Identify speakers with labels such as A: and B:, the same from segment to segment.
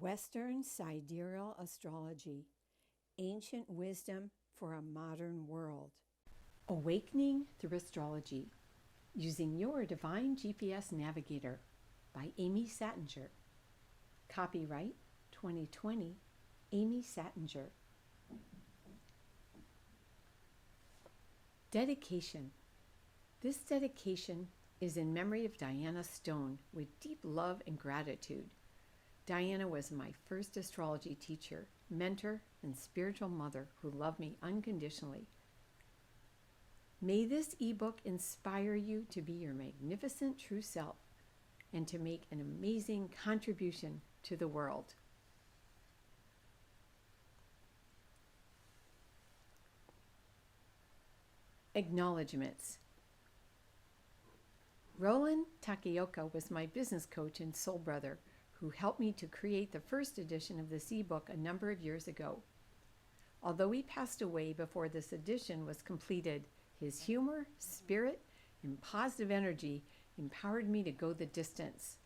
A: Western Sidereal Astrology, Ancient Wisdom for a Modern World. Awakening Through Astrology, Using Your Divine GPS Navigator by Amy Sattinger. Copyright 2020, Amy Sattinger. Dedication. This dedication is in memory of Diana Stone with deep love and gratitude. Diana was my first astrology teacher, mentor, and spiritual mother who loved me unconditionally. May this ebook inspire you to be your magnificent true self and to make an amazing contribution to the world. Acknowledgements. Roland Takayuka was my business coach and soul brother who helped me to create the first edition of this ebook a number of years ago. Although he passed away before this edition was completed, his humor, spirit, and positive energy empowered me to go the distance.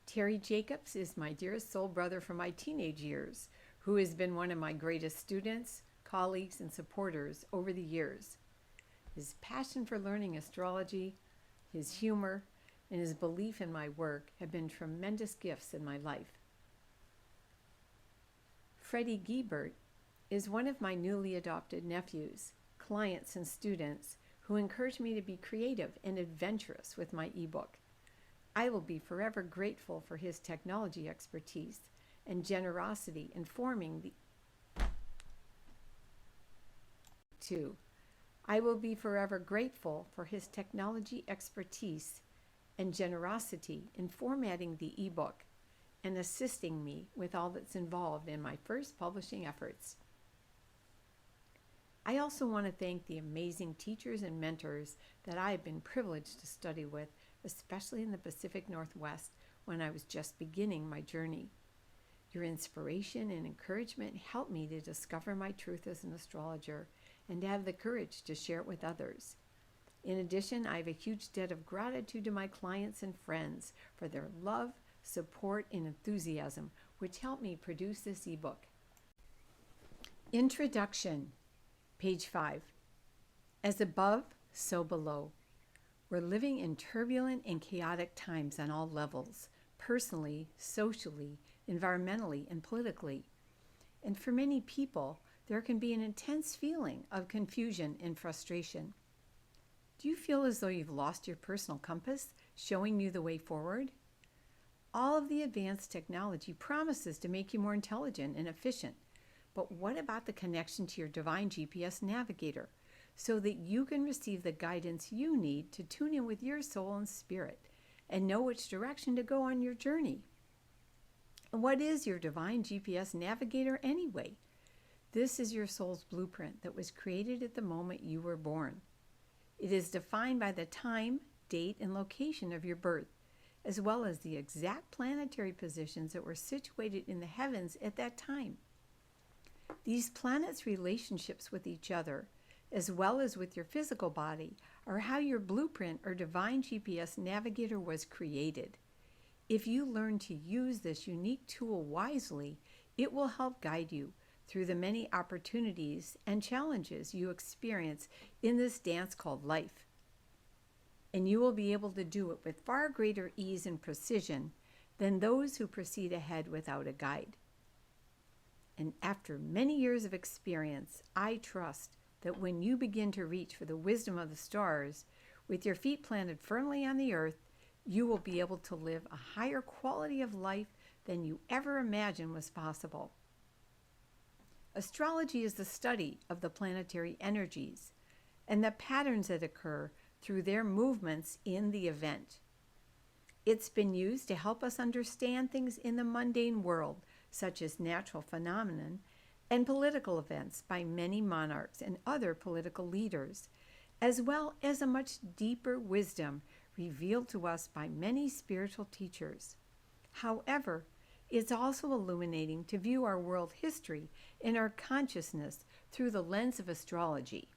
A: Terry Jacobs is my dearest soul brother from my teenage years, who has been one of my greatest students, colleagues, and supporters over the years. His passion for learning astrology, his humor, and his belief in my work have been tremendous gifts in my life. Freddie Giebert is one of my newly adopted nephews, clients, and students who encourage me to be creative and adventurous with my ebook. I will be forever grateful for his technology expertise and generosity in forming the I will be forever grateful for his technology expertise and generosity in formatting the ebook and assisting me with all that's involved in my first publishing efforts. I also want to thank the amazing teachers and mentors that I have been privileged to study with, especially in the Pacific Northwest when I was just beginning my journey. Your inspiration and encouragement helped me to discover my truth as an astrologer and to have the courage to share it with others. In addition, I have a huge debt of gratitude to my clients and friends for their love, support, and enthusiasm, which helped me produce this ebook. Introduction, page 5. As above, so below. We're living in turbulent and chaotic times on all levels, personally, socially, environmentally, and politically. And for many people, there can be an intense feeling of confusion and frustration. Do you feel as though you've lost your personal compass, showing you the way forward? All of the advanced technology promises to make you more intelligent and efficient, but what about the connection to your Divine GPS Navigator so that you can receive the guidance you need to tune in with your soul and spirit and know which direction to go on your journey? And what is your Divine GPS Navigator anyway? This is your soul's blueprint that was created at the moment you were born. It is defined by the time, date, and location of your birth, as well as the exact planetary positions that were situated in the heavens at that time. These planets' relationships with each other, as well as with your physical body, are how your blueprint or Divine GPS Navigator was created. If you learn to use this unique tool wisely, it will help guide you through the many opportunities and challenges you experience in this dance called life. And you will be able to do it with far greater ease and precision than those who proceed ahead without a guide. And after many years of experience, I trust that when you begin to reach for the wisdom of the stars, with your feet planted firmly on the earth, you will be able to live a higher quality of life than you ever imagined was possible. Astrology is the study of the planetary energies and the patterns that occur through their movements in the event. It's been used to help us understand things in the mundane world, such as natural phenomena and political events by many monarchs and other political leaders, as well as a much deeper wisdom revealed to us by many spiritual teachers. However, it's also illuminating to view our world history and our consciousness through the lens of astrology.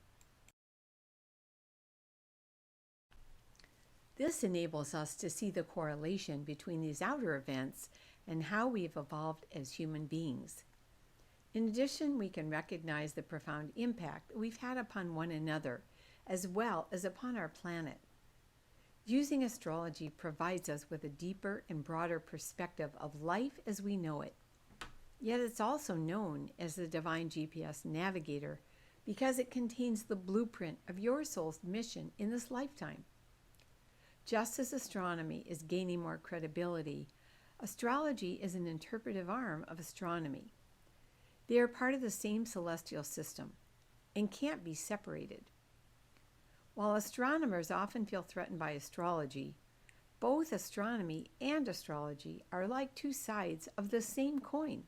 A: This enables us to see the correlation between these outer events and how we've evolved as human beings. In addition, we can recognize the profound impact that we've had upon one another, as well as upon our planet. Using astrology provides us with a deeper and broader perspective of life as we know it. Yet it's also known as the Divine GPS Navigator because it contains the blueprint of your soul's mission in this lifetime. Just as astronomy is gaining more credibility, astrology is an interpretive arm of astronomy. They are part of the same celestial system and can't be separated. While astronomers often feel threatened by astrology, both astronomy and astrology are like two sides of the same coin.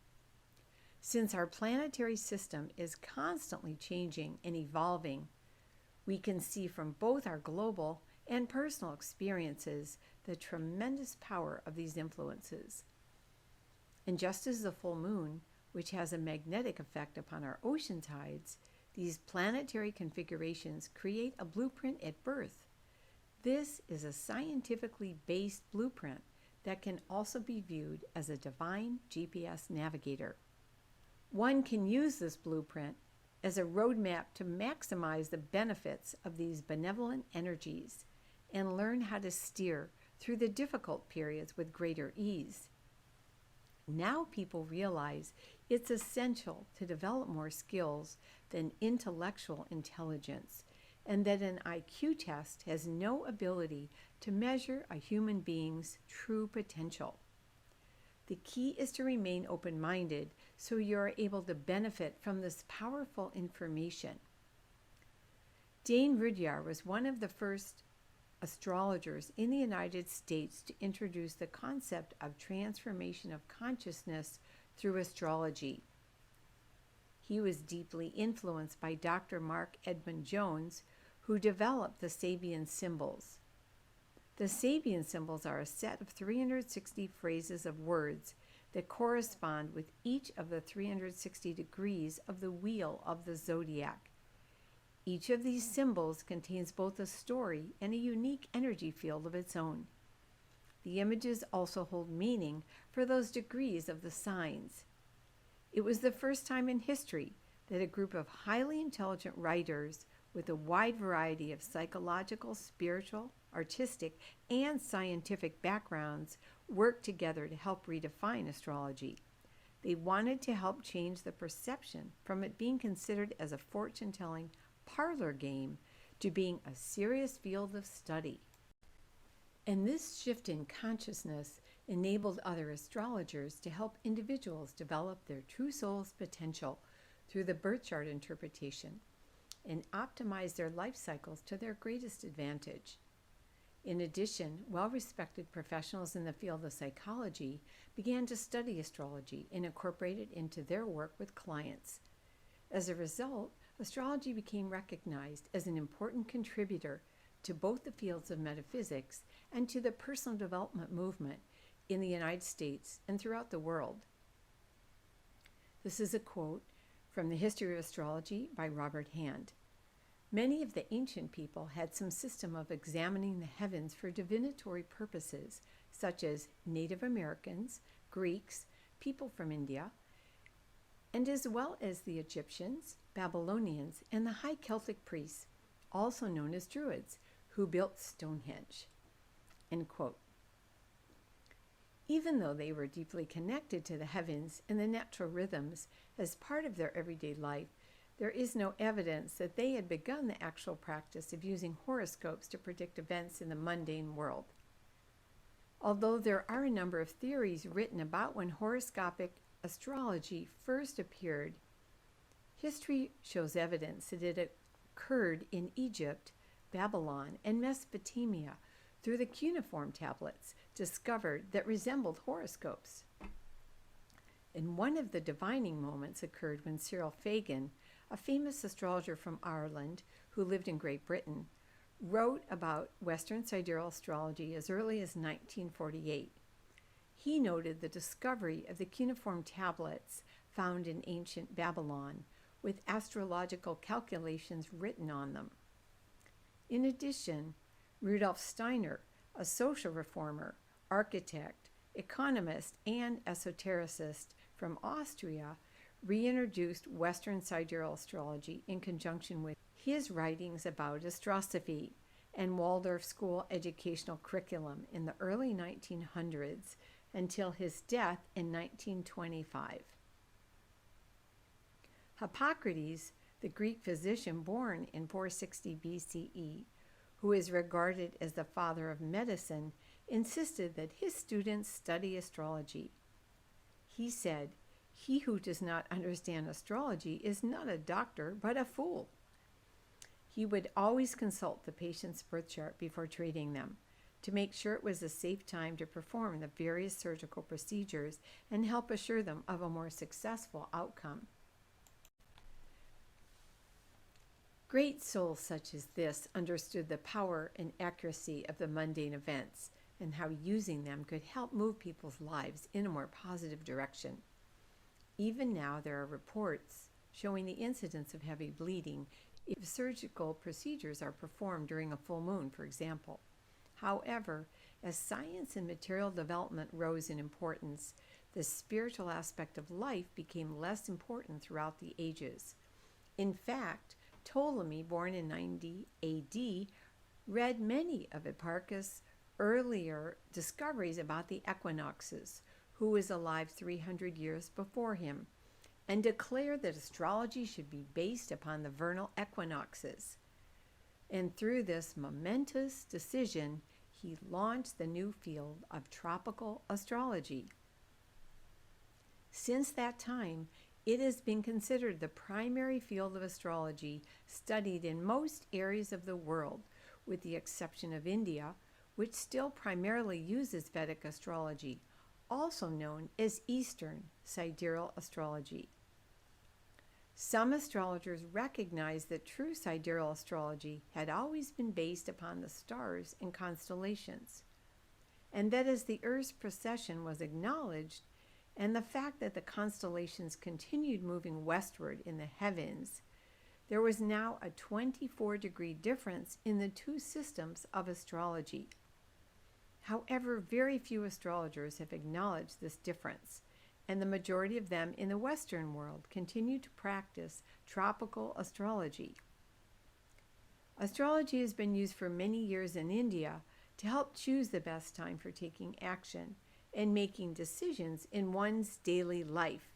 A: Since our planetary system is constantly changing and evolving, we can see from both our global and personal experiences the tremendous power of these influences. And just as the full moon, which has a magnetic effect upon our ocean tides, these planetary configurations create a blueprint at birth. This is a scientifically based blueprint that can also be viewed as a divine GPS navigator. One can use this blueprint as a roadmap to maximize the benefits of these benevolent energies and learn how to steer through the difficult periods with greater ease. Now people realize it's essential to develop more skills than intellectual intelligence, and that an IQ test has no ability to measure a human being's true potential. The key is to remain open-minded so you are able to benefit from this powerful information. Dane Rudhyar was one of the first astrologers in the United States to introduce the concept of transformation of consciousness through astrology. He was deeply influenced by Dr. Mark Edmund Jones, who developed the Sabian symbols. The Sabian symbols are a set of 360 phrases of words that correspond with each of the 360 degrees of the wheel of the zodiac. Each of these symbols contains both a story and a unique energy field of its own. The images also hold meaning for those degrees of the signs. It was the first time in history that a group of highly intelligent writers with a wide variety of psychological, spiritual, artistic, and scientific backgrounds worked together to help redefine astrology. They wanted to help change the perception from it being considered as a fortune-telling parlor game to being a serious field of study. And this shift in consciousness enabled other astrologers to help individuals develop their true soul's potential through the birth chart interpretation and optimize their life cycles to their greatest advantage. In addition, well-respected professionals in the field of psychology began to study astrology and incorporate it into their work with clients. As a result, astrology became recognized as an important contributor to both the fields of metaphysics and to the personal development movement in the United States and throughout the world. This is a quote from The History of Astrology by Robert Hand. Many of the ancient people had some system of examining the heavens for divinatory purposes, such as Native Americans, Greeks, people from India, and as well as the Egyptians, Babylonians, and the High Celtic priests, also known as Druids, who built Stonehenge. End quote. Even though they were deeply connected to the heavens and the natural rhythms as part of their everyday life, there is no evidence that they had begun the actual practice of using horoscopes to predict events in the mundane world. Although there are a number of theories written about when horoscopic astrology first appeared, history shows evidence that it occurred in Egypt, Babylon, and Mesopotamia through the cuneiform tablets discovered that resembled horoscopes. And one of the divining moments occurred when Cyril Fagan, a famous astrologer from Ireland who lived in Great Britain, wrote about Western sidereal astrology as early as 1948. He noted the discovery of the cuneiform tablets found in ancient Babylon with astrological calculations written on them. In addition, Rudolf Steiner, a social reformer, architect, economist, and esotericist from Austria, reintroduced Western sidereal astrology in conjunction with his writings about astrosophy and Waldorf school educational curriculum in the early 1900s until his death in 1925. Hippocrates, the Greek physician born in 460 BCE, who is regarded as the father of medicine, insisted that his students study astrology. He said, "He who does not understand astrology is not a doctor, but a fool." He would always consult the patient's birth chart before treating them to make sure it was a safe time to perform the various surgical procedures and help assure them of a more successful outcome. Great souls such as this understood the power and accuracy of the mundane events and how using them could help move people's lives in a more positive direction. Even now, there are reports showing the incidence of heavy bleeding if surgical procedures are performed during a full moon, for example. However, as science and material development rose in importance, the spiritual aspect of life became less important throughout the ages. In fact, Ptolemy, born in 90 AD, read many of Hipparchus' earlier discoveries about the equinoxes, who was alive 300 years before him, and declared that astrology should be based upon the vernal equinoxes. And through this momentous decision, he launched the new field of tropical astrology. Since that time, it has been considered the primary field of astrology studied in most areas of the world, with the exception of India, which still primarily uses Vedic astrology, also known as Eastern Sidereal astrology. Some astrologers recognized that true sidereal astrology had always been based upon the stars and constellations, and that as the Earth's precession was acknowledged, and the fact that the constellations continued moving westward in the heavens, there was now a 24-degree difference in the two systems of astrology. However, very few astrologers have acknowledged this difference, and the majority of them in the Western world continue to practice tropical astrology. Astrology has been used for many years in India to help choose the best time for taking action and making decisions in one's daily life.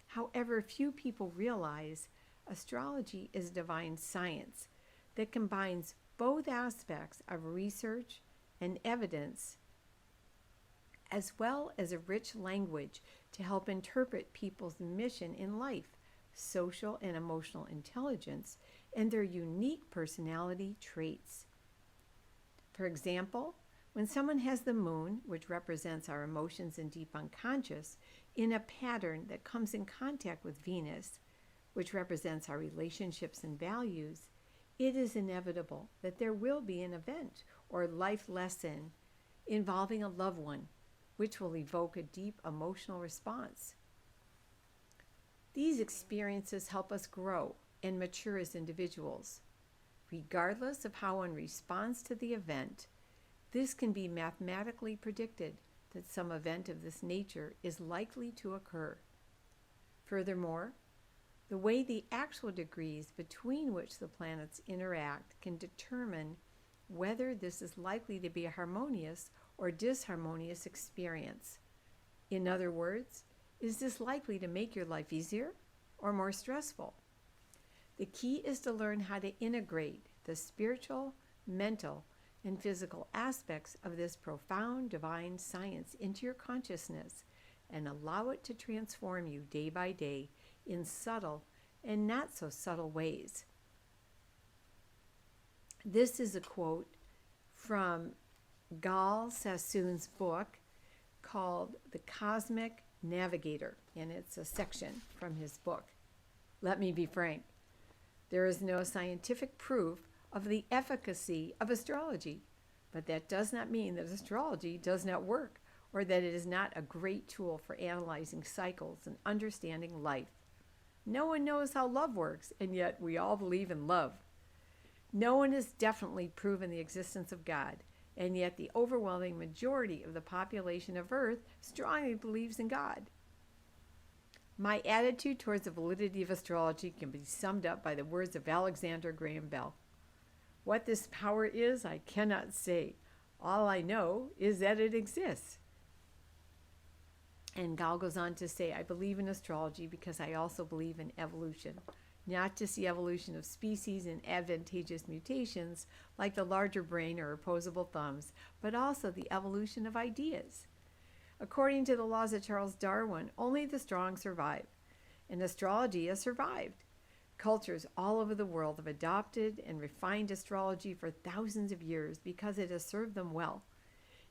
A: However, few people realize astrology is divine science that combines both aspects of research and evidence, as well as a rich language to help interpret people's mission in life, social and emotional intelligence, and their unique personality traits. For example, when someone has the moon, which represents our emotions and deep unconscious, in a pattern that comes in contact with Venus, which represents our relationships and values, it is inevitable that there will be an event or life lesson involving a loved one, which will evoke a deep emotional response. These experiences help us grow and mature as individuals. Regardless of how one responds to the event, this can be mathematically predicted that some event of this nature is likely to occur. Furthermore, the way the actual degrees between which the planets interact can determine whether this is likely to be a harmonious or disharmonious experience. In other words, is this likely to make your life easier or more stressful? The key is to learn how to integrate the spiritual, mental, and physical aspects of this profound divine science into your consciousness and allow it to transform you day by day in subtle and not so subtle ways. This is a quote from Gal Sassoon's book called The Cosmic Navigator, and it's a section from his book. Let me be frank, there is no scientific proof of the efficacy of astrology, but that does not mean that astrology does not work or that it is not a great tool for analyzing cycles and understanding life. No one knows how love works, and yet we all believe in love. No one has definitely proven the existence of God, and yet the overwhelming majority of the population of Earth strongly believes in God. My attitude towards the validity of astrology can be summed up by the words of Alexander Graham Bell. What this power is, I cannot say. All I know is that it exists. And Gal goes on to say, I believe in astrology because I also believe in evolution. Not just the evolution of species and advantageous mutations like the larger brain or opposable thumbs, but also the evolution of ideas. According to the laws of Charles Darwin, only the strong survive, and astrology has survived. Cultures all over the world have adopted and refined astrology for thousands of years because it has served them well.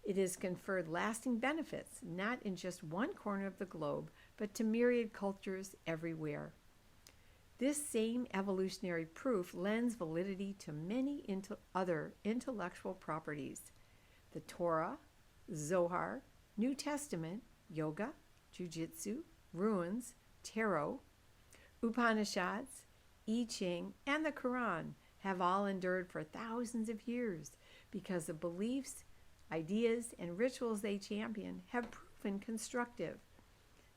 A: It has conferred lasting benefits, not in just one corner of the globe, but to myriad cultures everywhere. This same evolutionary proof lends validity to many other intellectual properties. The Torah, Zohar, New Testament, yoga, jiu-jitsu, runes, tarot, Upanishads, I Ching, and the Quran have all endured for thousands of years because the beliefs, ideas, and rituals they champion have proven constructive.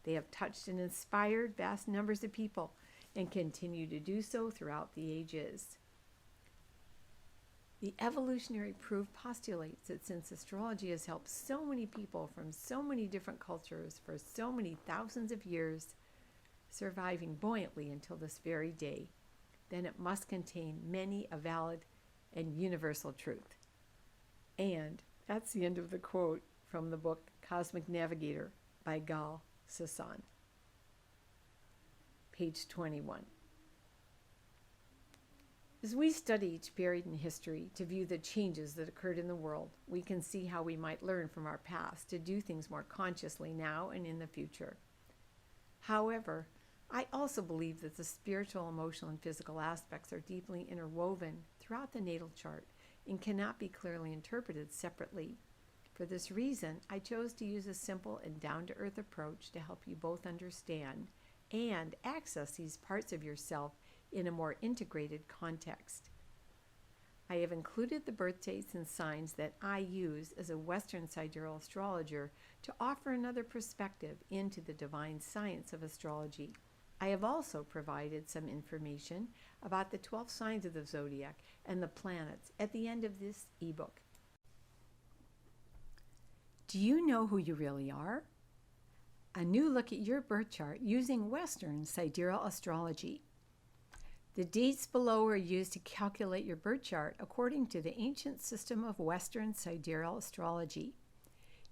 A: They have touched and inspired vast numbers of people and continue to do so throughout the ages. The evolutionary proof postulates that since astrology has helped so many people from so many different cultures for so many thousands of years, surviving buoyantly until this very day, then it must contain many a valid and universal truth. And that's the end of the quote from the book Cosmic Navigator by Gal Sasson. Page 21. As we study each period in history to view the changes that occurred in the world, we can see how we might learn from our past to do things more consciously now and in the future. However, I also believe that the spiritual, emotional, and physical aspects are deeply interwoven throughout the natal chart and cannot be clearly interpreted separately. For this reason, I chose to use a simple and down-to-earth approach to help you both understand and access these parts of yourself in a more integrated context. I have included the birth dates and signs that I use as a Western sidereal astrologer to offer another perspective into the divine science of astrology. I have also provided some information about the 12 signs of the zodiac and the planets at the end of this ebook. Do you know who you really are? A new look at your birth chart using Western sidereal astrology. The dates below are used to calculate your birth chart according to the ancient system of Western sidereal astrology.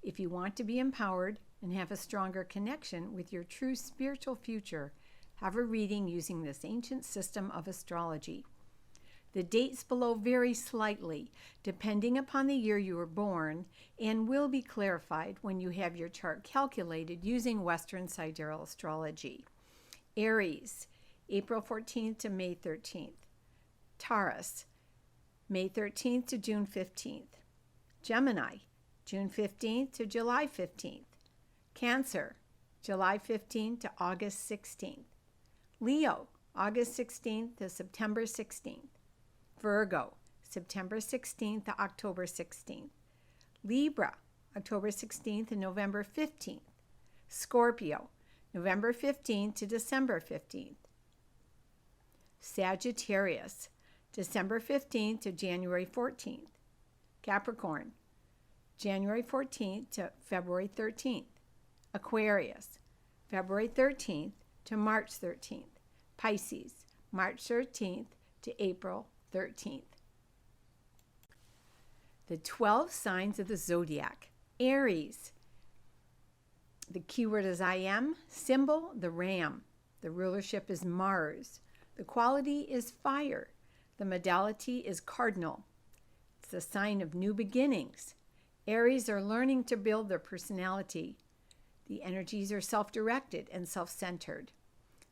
A: If you want to be empowered and have a stronger connection with your true spiritual future, have a reading using this ancient system of astrology. The dates below vary slightly depending upon the year you were born and will be clarified when you have your chart calculated using Western sidereal astrology. Aries, April 14th to May 13th. Taurus, May 13th to June 15th. Gemini, June 15th to July 15th. Cancer, July 15th to August 16th. Leo, August 16th to September 16th. Virgo, September 16th to October 16th. Libra, October 16th to November 15th. Scorpio, November 15th to December 15th. Sagittarius, December 15th to January 14th. Capricorn, January 14th to February 13th. Aquarius, February 13th to March 13th. Pisces, March 13th to April 13th. The 12 signs of the zodiac. Aries. The keyword is I am. Symbol, the ram. The rulership is Mars. The quality is fire. The modality is cardinal. It's a sign of new beginnings. Aries are learning to build their personality. The energies are self-directed and self-centered.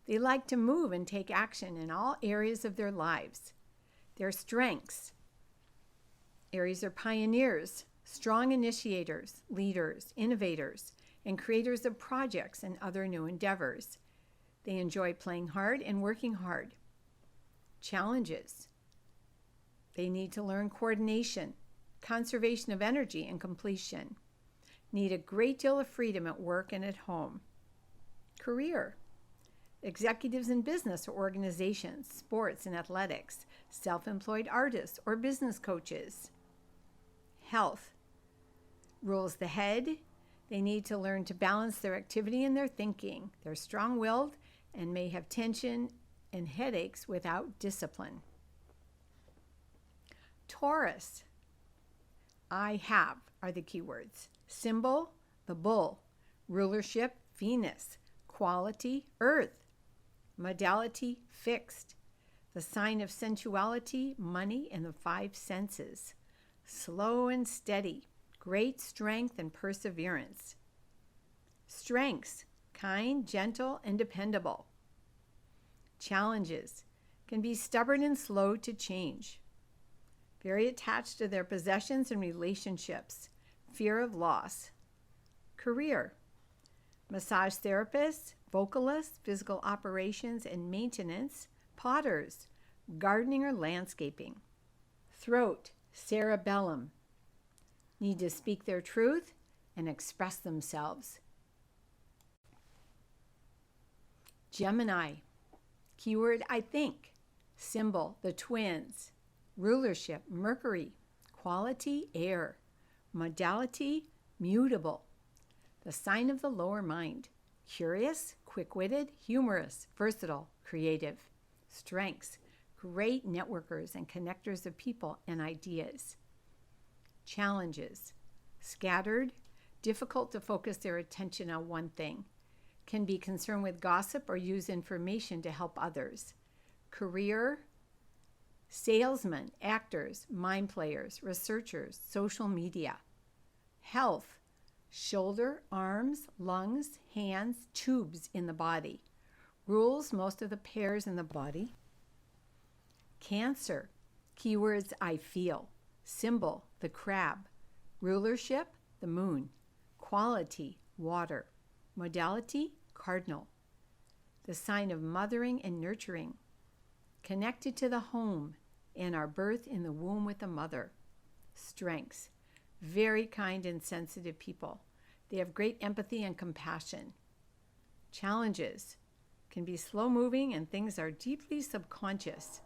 A: They like to move and take action in all areas of their lives. Their strengths. Aries are pioneers, strong initiators, leaders, innovators, and creators of projects and other new endeavors. They enjoy playing hard and working hard. Challenges. They need to learn coordination, conservation of energy and completion. Need a great deal of freedom at work and at home. Career. Executives in business or organizations, sports and athletics, self-employed artists or business coaches. Health. Rules the head. They need to learn to balance their activity and their thinking. They're strong-willed and may have tension and headaches without discipline. Taurus. I have are the keywords. Symbol, the bull. Rulership, Venus. Quality, earth. Modality, fixed. The sign of sensuality, money, and the five senses. Slow and steady. Great strength and perseverance. Strengths, kind, gentle, and dependable. Challenges, can be stubborn and slow to change. Very attached to their possessions and relationships. Fear of loss. Career, massage therapists, vocalists, physical operations and maintenance, potters, gardening or landscaping. Throat, cerebellum. Need to speak their truth and express themselves. Gemini. Keyword, I think. Symbol, the twins. Rulership, Mercury. Quality, air. Modality, mutable. The sign of the lower mind. Curious, quick-witted, humorous, versatile, creative. Strengths, great networkers and connectors of people and ideas. Challenges, scattered, difficult to focus their attention on one thing. Can be concerned with gossip or use information to help others. Career, salesmen, actors, mind players, researchers, social media. Health, shoulder, arms, lungs, hands, tubes in the body. Rules most of the pairs in the body. Cancer, keywords, I feel. Symbol, the crab. Rulership, the moon. Quality, water. Modality, cardinal. The sign of mothering and nurturing. Connected to the home and our birth in the womb with the mother. Strengths, very kind and sensitive people. They have great empathy and compassion. Challenges, can be slow-moving and things are deeply subconscious.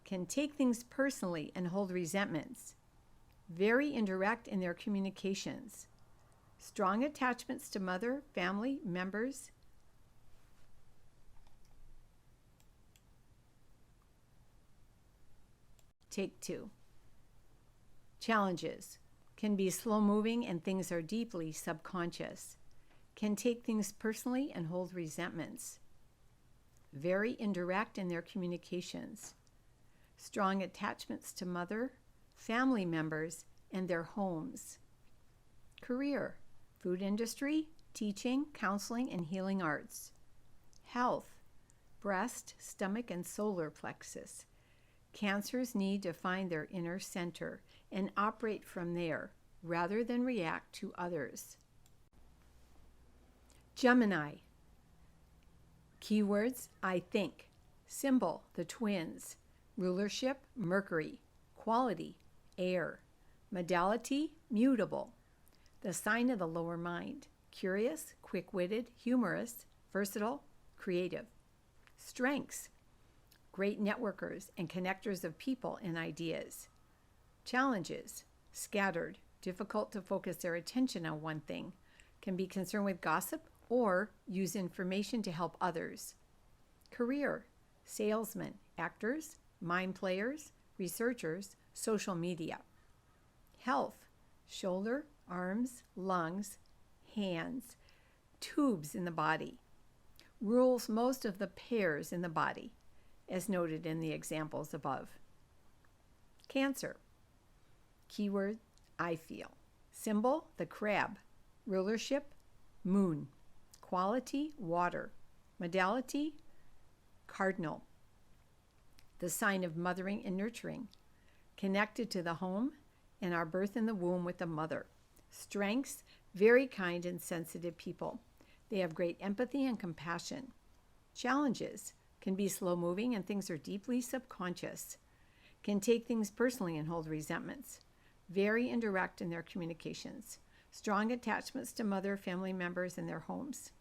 A: Can take things personally and hold resentments. Very indirect in their communications. Strong attachments to mother, family, members. Take 2. Challenges, can be slow-moving and things are deeply subconscious. Can take things personally and hold resentments. Very indirect in their communications. Strong attachments to mother, family members, and their homes. Career, food industry, teaching, counseling, and healing arts. Health, breast, stomach, and solar plexus. Cancers need to find their inner center and operate from there rather than react to others. Gemini. Keywords, I think. Symbol, the twins. Rulership, Mercury. Quality, air. Modality, mutable. The sign of the lower mind. Curious, quick-witted, humorous, versatile, creative. Strengths, great networkers and connectors of people and ideas. Challenges, scattered, difficult to focus their attention on one thing, can be concerned with gossip or use information to help others. Career, salesmen, actors, mind players, researchers, social media. Health, shoulder, arms, lungs, hands, tubes in the body. Rules most of the pairs in the body, as noted in the examples above. Cancer. Keyword, I feel. Symbol, the crab. Rulership, moon. Quality, water. Modality, cardinal. The sign of mothering and nurturing. Connected to the home and our birth in the womb with the mother. Strengths, very kind and sensitive people. They have great empathy and compassion. Challenges, can be slow-moving and things are deeply subconscious. Can take things personally and hold resentments. very indirect in their communications. Strong attachments to mother, family members, and their homes.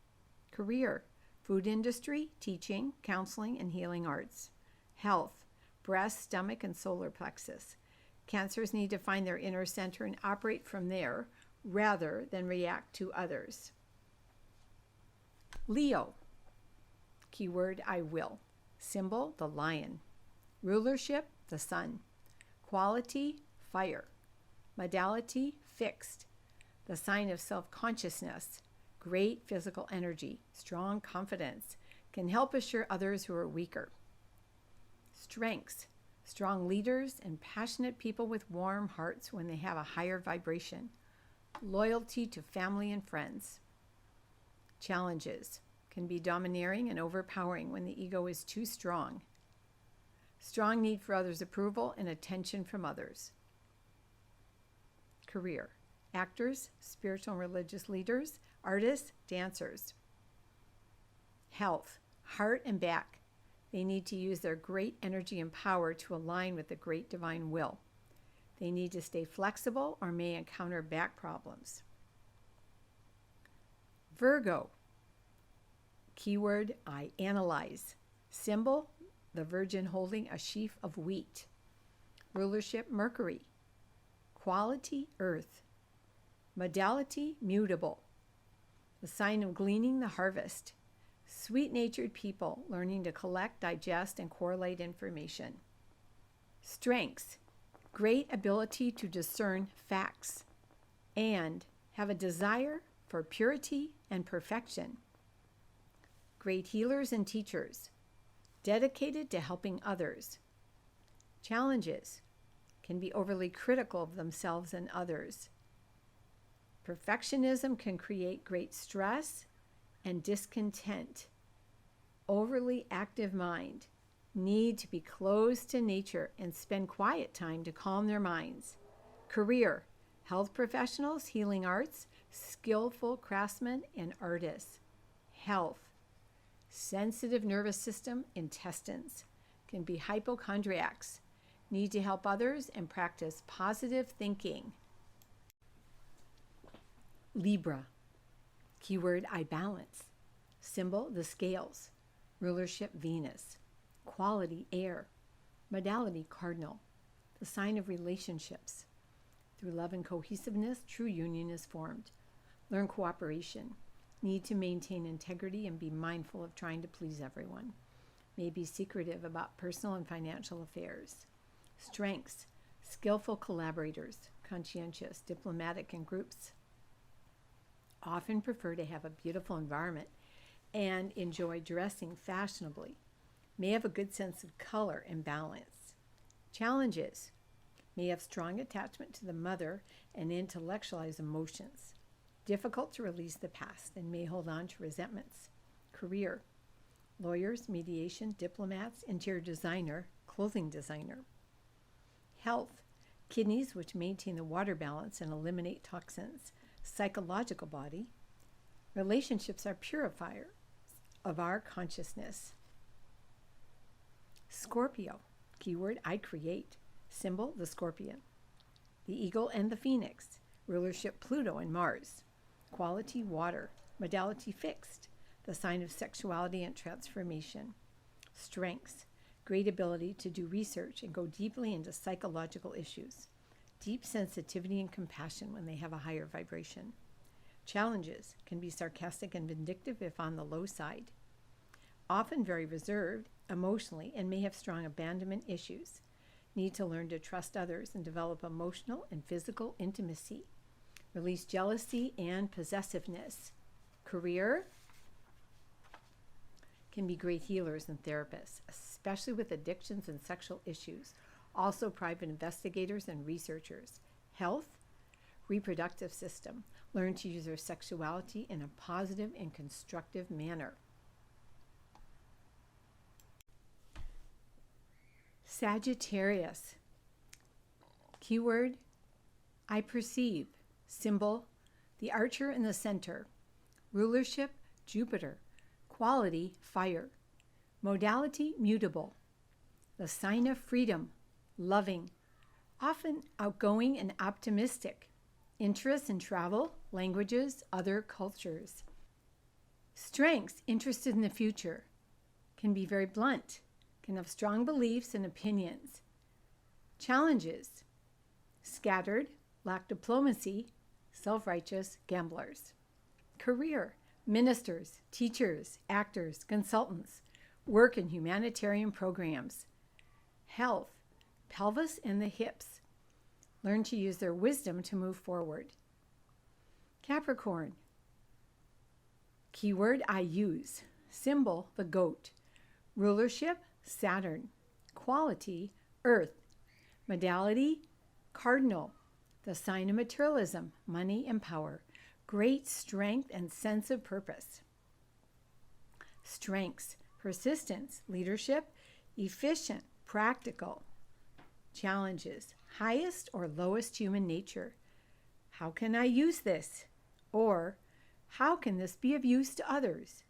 A: Career, food industry, teaching, counseling, and healing arts. Health, breast, stomach, and solar plexus. Cancers need to find their inner center and operate from there rather than react to others. Leo, keyword I will. Symbol, the lion. Rulership, the sun. Quality, fire. Modality, fixed. The sign of self-consciousness. Great physical energy, strong confidence, can help assure others who are weaker. Strengths, strong leaders and passionate people with warm hearts when they have a higher vibration. Loyalty to family and friends. Challenges, can be domineering and overpowering when the ego is too strong. Strong need for others' approval and attention from others. Career, actors, spiritual and religious leaders, artists, dancers. Health, heart and back. They need to use their great energy and power to align with the great divine will. They need to stay flexible or may encounter back problems. Virgo, keyword I analyze. Symbol, the Virgin holding a sheaf of wheat. Rulership, Mercury. Quality, earth. Modality, mutable. The sign of gleaning the harvest. Sweet-natured people learning to collect, digest, and correlate information. Strengths, great ability to discern facts and have a desire for purity and perfection. Great healers and teachers, dedicated to helping others. Challenges, can be overly critical of themselves and others. Perfectionism can create great stress and discontent. Overly active mind, need to be close to nature and spend quiet time to calm their minds. Career, health professionals, healing arts, skillful craftsmen and artists. Health, sensitive nervous system, intestines, can be hypochondriacs, need to help others and practice positive thinking. Libra, keyword I balance. Symbol, the scales. Rulership, Venus. Quality, air. Modality, cardinal. The sign of relationships. Through love and cohesiveness, true union is formed. Learn cooperation. Need to maintain integrity and be mindful of trying to please everyone. May be secretive about personal and financial affairs. Strengths, skillful collaborators, conscientious, diplomatic in groups. Often prefer to have a beautiful environment and enjoy dressing fashionably. May have a good sense of color and balance. Challenges, may have strong attachment to the mother and intellectualize emotions. Difficult to release the past and may hold on to resentments. Career, lawyers, mediation, diplomats, interior designer, clothing designer. Health, kidneys which maintain the water balance and eliminate toxins. Psychological body, relationships are purifiers of our consciousness. Scorpio, keyword I create. Symbol, the scorpion. The eagle and the phoenix. Rulership, Pluto and Mars. Quality, water. Modality, fixed. The sign of sexuality and transformation. Strengths, great ability to do research and go deeply into psychological issues. Deep sensitivity and compassion when they have a higher vibration. Challenges, can be sarcastic and vindictive if on the low side. Often very reserved emotionally and may have strong abandonment issues. Need to learn to trust others and develop emotional and physical intimacy. Release jealousy and possessiveness. Career, can be great healers and therapists, especially with addictions and sexual issues. Also private investigators and researchers. Health, reproductive system. Learn to use their sexuality in a positive and constructive manner. Sagittarius, keyword I perceive. Symbol, the archer in the center. Rulership, Jupiter. Quality, fire. Modality, mutable. The sign of freedom, loving. often outgoing and optimistic. Interests in travel, languages, other cultures. Strengths, interested in the future. Can be very blunt, can have strong beliefs and opinions. Challenges, scattered, lack diplomacy, self-righteous, gamblers. Career, ministers, teachers, actors, consultants, work in humanitarian programs. Health, pelvis and the hips. Learn to use their wisdom to move forward. Capricorn, keyword I use. Symbol, the goat. Rulership, Saturn. Quality, earth. Modality, cardinal. The sign of materialism, money and power. Great strength and sense of purpose. Strengths, persistence, leadership, efficient, practical. Challenges, highest or lowest human nature. How can I use this? Or, how can this be of use to others?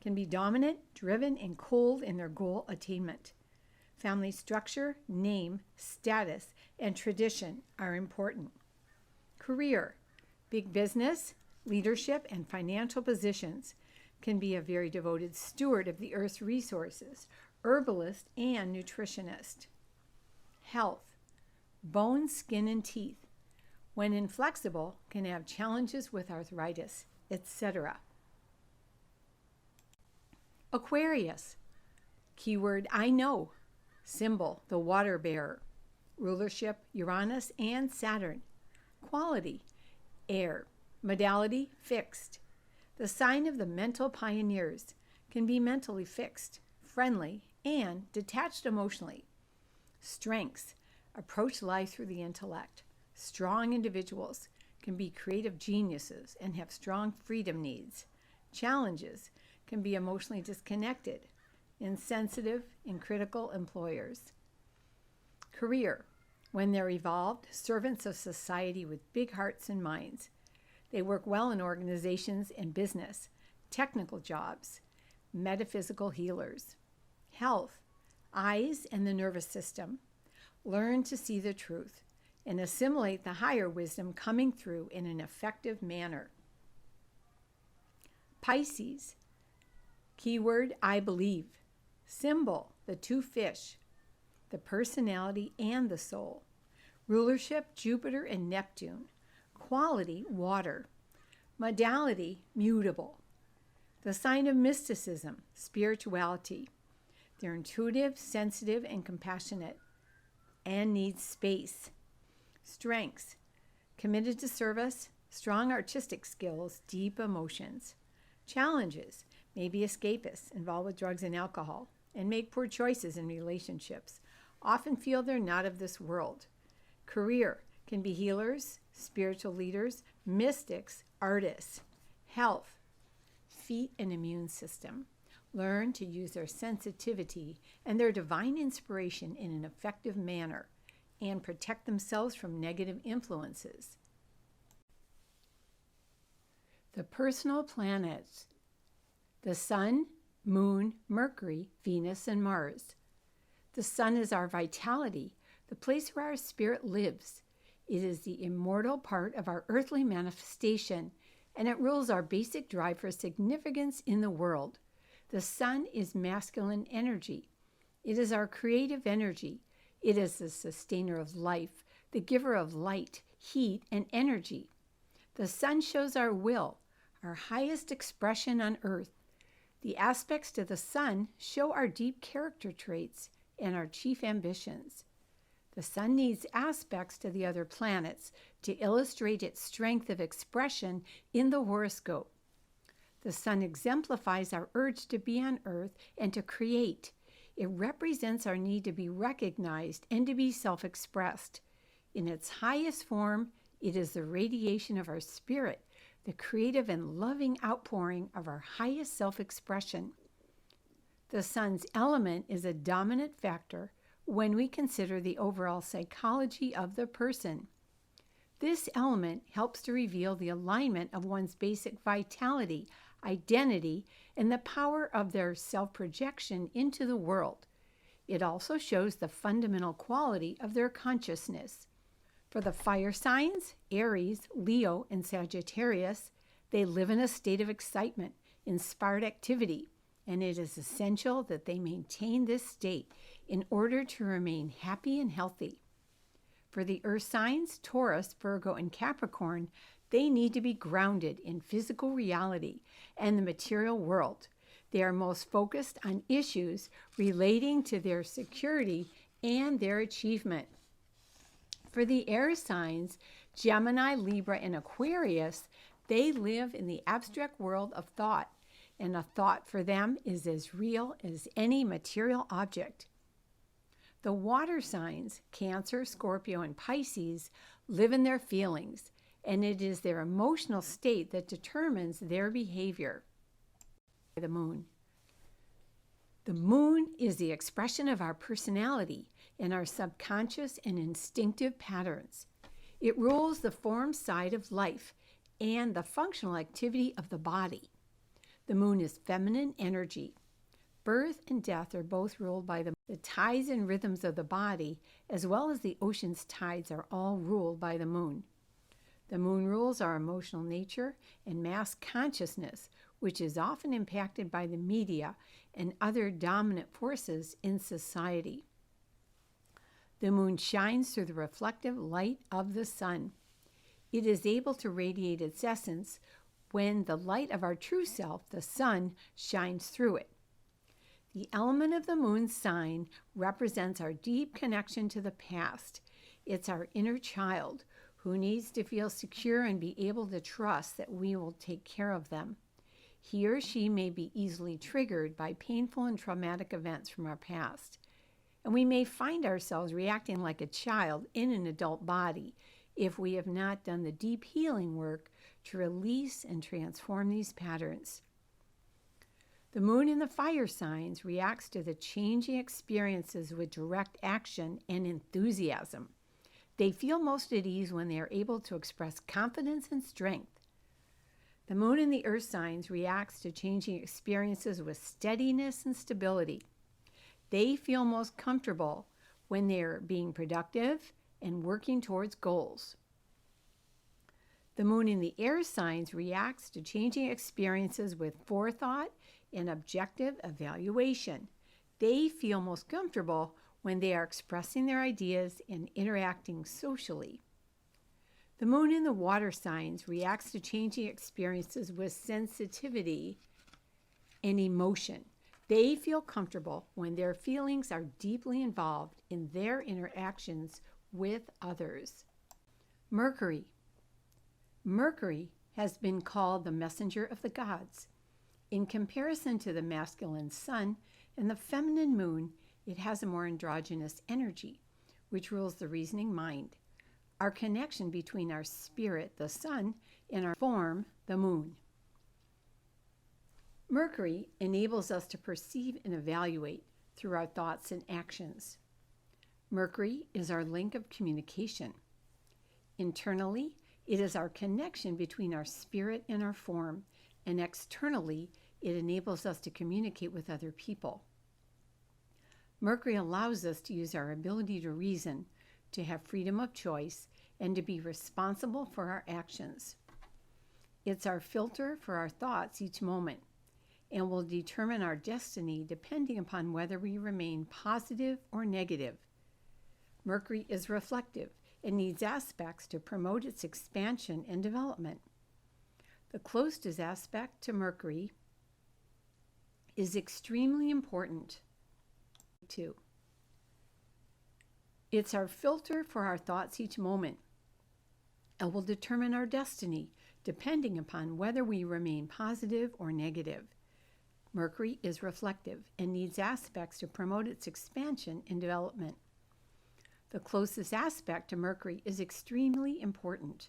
A: Can be dominant, driven, and cold in their goal attainment. Family structure, name, status, and tradition are important. Career, big business, leadership, and financial positions. Can be a very devoted steward of the earth's resources, herbalist, and nutritionist. Health, bones, skin, and teeth. When inflexible, can have challenges with arthritis, etc. Aquarius, keyword I know. Symbol, the water bearer. Rulership, Uranus and Saturn. Quality, air. Modality, fixed. The sign of the mental pioneers. Can be mentally fixed, friendly, and detached emotionally. Strengths, approach life through the intellect. Strong individuals can be creative geniuses and have strong freedom needs. Challenges, can be emotionally disconnected, insensitive, and critical employers. Career, when they're evolved, servants of society with big hearts and minds. They work well in organizations and business, technical jobs, metaphysical healers. Health, eyes and the nervous system. Learn to see the truth and assimilate the higher wisdom coming through in an effective manner. Pisces, keyword I believe. Symbol, the two fish. The personality and the soul. Rulership, Jupiter and Neptune. Quality, water. Modality, mutable. The sign of mysticism, spirituality. They're intuitive, sensitive, and compassionate, and need space. Strengths, committed to service, strong artistic skills, deep emotions. Challenges, may be escapists, involved with drugs and alcohol, and make poor choices in relationships. Often feel they're not of this world. Career, can be healers, spiritual leaders, mystics, artists. Health, feet and immune system. Learn to use their sensitivity and their divine inspiration in an effective manner and protect themselves from negative influences. The personal planets. The Sun, Moon, Mercury, Venus, and Mars. The Sun is our vitality, the place where our spirit lives. It is the immortal part of our earthly manifestation, and it rules our basic drive for significance in the world. The Sun is masculine energy. It is our creative energy. It is the sustainer of life, the giver of light, heat, and energy. The Sun shows our will, our highest expression on earth. The aspects to the Sun show our deep character traits and our chief ambitions. The Sun needs aspects to the other planets to illustrate its strength of expression in the horoscope. The Sun exemplifies our urge to be on Earth and to create. It represents our need to be recognized and to be self-expressed. In its highest form, it is the radiation of our spirit, the creative and loving outpouring of our highest self-expression. The Sun's element is a dominant factor when we consider the overall psychology of the person. This element helps to reveal the alignment of one's basic vitality, identity, and the power of their self-projection into the world. It also shows the fundamental quality of their consciousness. For the fire signs, Aries, Leo, and Sagittarius, they live in a state of excitement, inspired activity, and it is essential that they maintain this state in order to remain happy and healthy. For the earth signs, Taurus, Virgo, and Capricorn, they need to be grounded in physical reality and the material world. They are most focused on issues relating to their security and their achievement. For the air signs, Gemini, Libra, and Aquarius, they live in the abstract world of thought, and a thought for them is as real as any material object. The water signs, Cancer, Scorpio, and Pisces, live in their feelings, and it is their emotional state that determines their behavior. The moon. The moon is the expression of our personality and our subconscious and instinctive patterns. It rules the form side of life and the functional activity of the body. The moon is feminine energy. Birth and death are both ruled by the tides and rhythms of the body, as well as the ocean's tides are all ruled by the moon. The moon rules our emotional nature and mass consciousness, which is often impacted by the media and other dominant forces in society. The moon shines through the reflective light of the sun. It is able to radiate its essence when the light of our true self, the sun, shines through it. The element of the moon sign represents our deep connection to the past. It's our inner child who needs to feel secure and be able to trust that we will take care of them. He or she may be easily triggered by painful and traumatic events from our past, and we may find ourselves reacting like a child in an adult body if we have not done the deep healing work to release and transform these patterns. The moon in the fire signs reacts to the changing experiences with direct action and enthusiasm. They feel most at ease when they are able to express confidence and strength. The moon in the earth signs reacts to changing experiences with steadiness and stability. They feel most comfortable when they are being productive and working towards goals. The moon in the air signs reacts to changing experiences with forethought and objective evaluation. They feel most comfortable when they are expressing their ideas and interacting socially. The moon in the water signs reacts to changing experiences with sensitivity and emotion. They feel comfortable when their feelings are deeply involved in their interactions with others. Mercury. Mercury has been called the messenger of the gods. In comparison to the masculine sun and the feminine moon, it has a more androgynous energy, which rules the reasoning mind, our connection between our spirit, the sun, and our form, the moon. Mercury enables us to perceive and evaluate through our thoughts and actions. Mercury is our link of communication. Internally, it is our connection between our spirit and our form, and externally, it enables us to communicate with other people. Mercury allows us to use our ability to reason, to have freedom of choice, and to be responsible for our actions. It's our filter for our thoughts each moment, and will determine our destiny depending upon whether we remain positive or negative. Mercury is reflective and needs aspects to promote its expansion and development. The closest aspect to Mercury is extremely important. 2. It's our filter for our thoughts each moment and will determine our destiny depending upon whether we remain positive or negative. Mercury is reflective and needs aspects to promote its expansion and development. The closest aspect to Mercury is extremely important.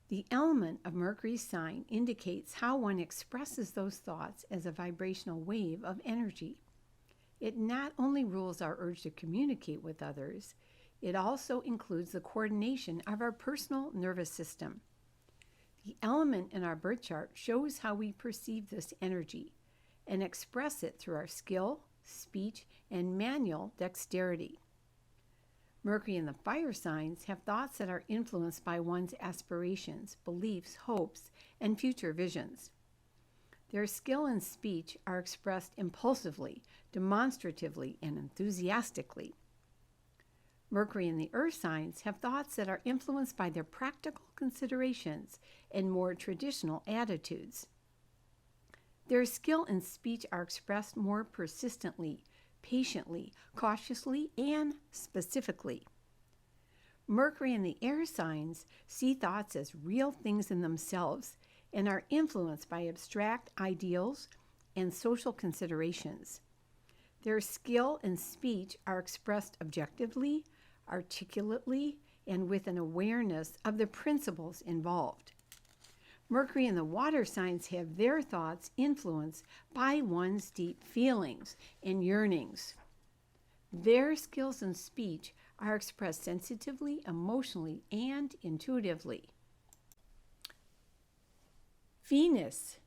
A: The element of Mercury's sign indicates how one expresses those thoughts as a vibrational wave of energy. It not only rules our urge to communicate with others, it also includes the coordination of our personal nervous system. The element in our birth chart shows how we perceive this energy and express it through our skill, speech, and manual dexterity. Mercury in the fire signs have thoughts that are influenced by one's aspirations, beliefs, hopes, and future visions. Their skill and speech are expressed impulsively, demonstratively, and enthusiastically. Mercury in the earth signs have thoughts that are influenced by their practical considerations and more traditional attitudes. Their skill and speech are expressed more persistently, patiently, cautiously, and specifically. Mercury in the air signs see thoughts as real things in themselves and are influenced by abstract ideals and social considerations. Their skill and speech are expressed objectively, articulately, and with an awareness of the principles involved. Mercury in the water signs have their thoughts influenced by one's deep feelings and yearnings. Their skills and speech are expressed sensitively, emotionally, and intuitively. Venus.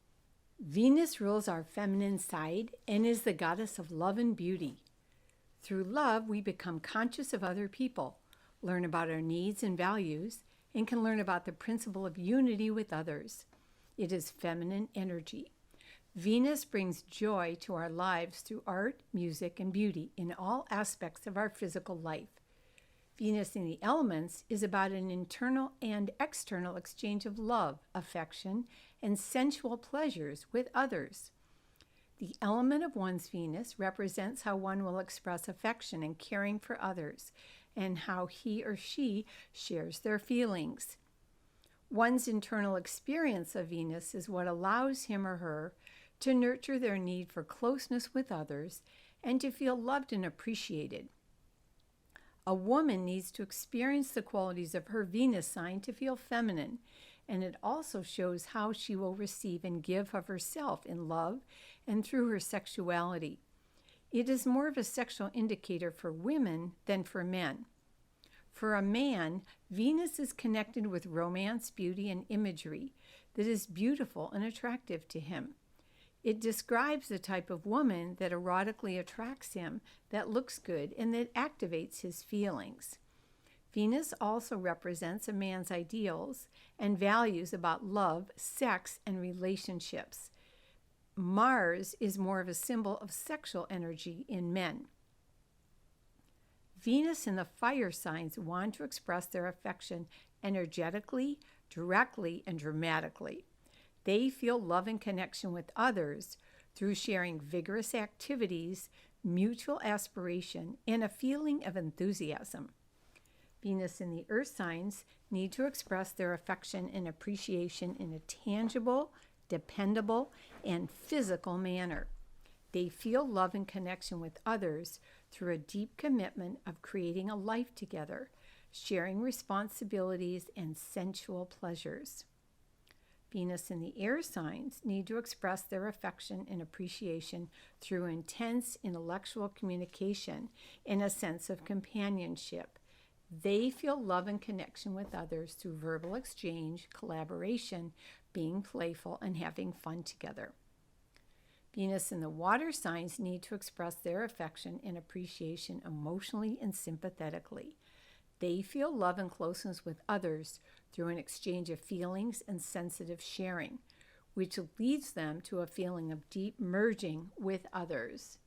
A: Venus rules our feminine side and is the goddess of love and beauty. Through love, we become conscious of other people, learn about our needs and values, and can learn about the principle of unity with others. It is feminine energy. Venus brings joy to our lives through art, music, and beauty in all aspects of our physical life. Venus in the elements is about an internal and external exchange of love, affection, and sensual pleasures with others. The element of one's Venus represents how one will express affection and caring for others, and how he or she shares their feelings. One's internal experience of Venus is what allows him or her to nurture their need for closeness with others and to feel loved and appreciated. A woman needs to experience the qualities of her Venus sign to feel feminine, and it also shows how she will receive and give of herself in love and through her sexuality. It is more of a sexual indicator for women than for men. For a man, Venus is connected with romance, beauty, and imagery that is beautiful and attractive to him. It describes the type of woman that erotically attracts him, that looks good, and that activates his feelings. Venus also represents a man's ideals and values about love, sex, and relationships. Mars is more of a symbol of sexual energy in men. Venus in the fire signs want to express their affection energetically, directly, and dramatically. They feel love and connection with others through sharing vigorous activities, mutual aspiration, and a feeling of enthusiasm. Venus in the earth signs need to express their affection and appreciation in a tangible, dependable, and physical manner. They feel love and connection with others through a deep commitment of creating a life together, sharing responsibilities and sensual pleasures. Venus in the air signs need to express their affection and appreciation through intense intellectual communication and a sense of companionship. They feel love and connection with others through verbal exchange, collaboration, being playful, and having fun together. Venus in the water signs need to express their affection and appreciation emotionally and sympathetically. They feel love and closeness with others through an exchange of feelings and sensitive sharing, which leads them to a feeling of deep merging with others.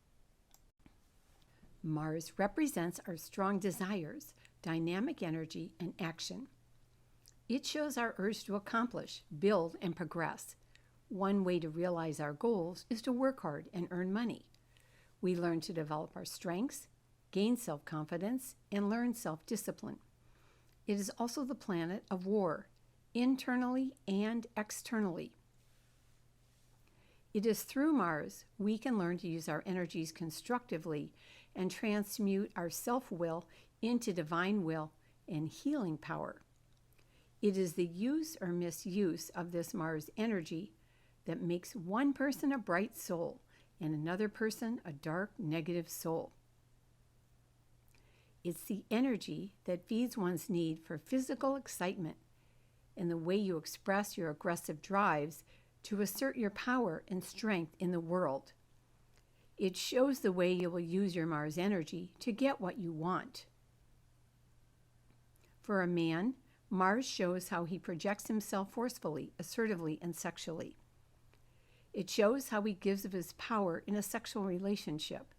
A: Mars represents our strong desires, dynamic energy, and action. It shows our urge to accomplish, build, and progress. One way to realize our goals is to work hard and earn money. We learn to develop our strengths, gain self-confidence, and learn self-discipline. It is also the planet of war, internally and externally. It is through Mars we can learn to use our energies constructively and transmute our self-will into divine will and healing power. It is the use or misuse of this Mars energy that makes one person a bright soul and another person a dark, negative soul. It's the energy that feeds one's need for physical excitement and the way you express your aggressive drives to assert your power and strength in the world. It shows the way you will use your Mars energy to get what you want. For a man, Mars shows how he projects himself forcefully, assertively, and sexually. It shows how he gives of his power in a sexual relationship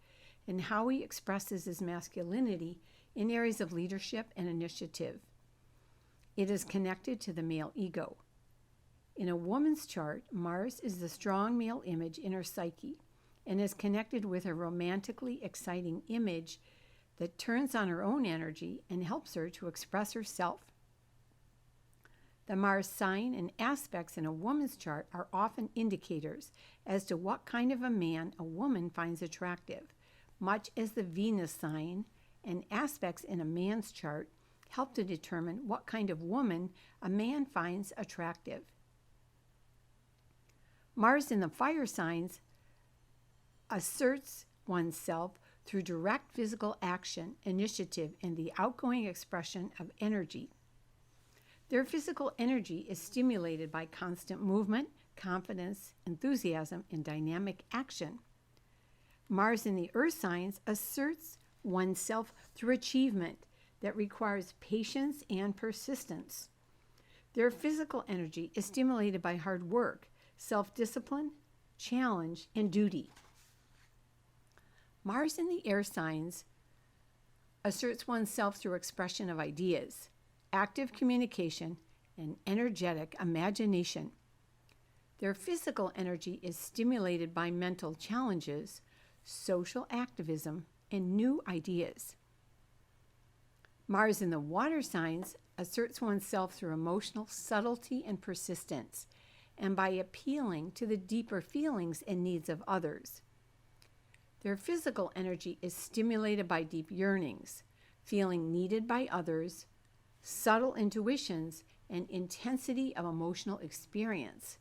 A: and how he expresses his masculinity in areas of leadership and initiative. It is connected to the male ego. In a woman's chart, Mars is the strong male image in her psyche and is connected with a romantically exciting image that turns on her own energy and helps her to express herself. The Mars sign and aspects in a woman's chart are often indicators as to what kind of a man a woman finds attractive, much as the Venus sign and aspects in a man's chart help to determine what kind of woman a man finds attractive. Mars in the fire signs asserts oneself through direct physical action, initiative, and the outgoing expression of energy. Their physical energy is stimulated by constant movement, confidence, enthusiasm, and dynamic action. Mars in the earth signs asserts oneself through achievement that requires patience and persistence. Their physical energy is stimulated by hard work, self-discipline, challenge, and duty. Mars in the air signs asserts oneself through expression of ideas, active communication, and energetic imagination. Their physical energy is stimulated by mental challenges, social activism, and new ideas. Mars in the water signs asserts oneself through emotional subtlety and persistence, and by appealing to the deeper feelings and needs of others. Their physical energy is stimulated by deep yearnings, feeling needed by others, subtle intuitions, and intensity of emotional experience.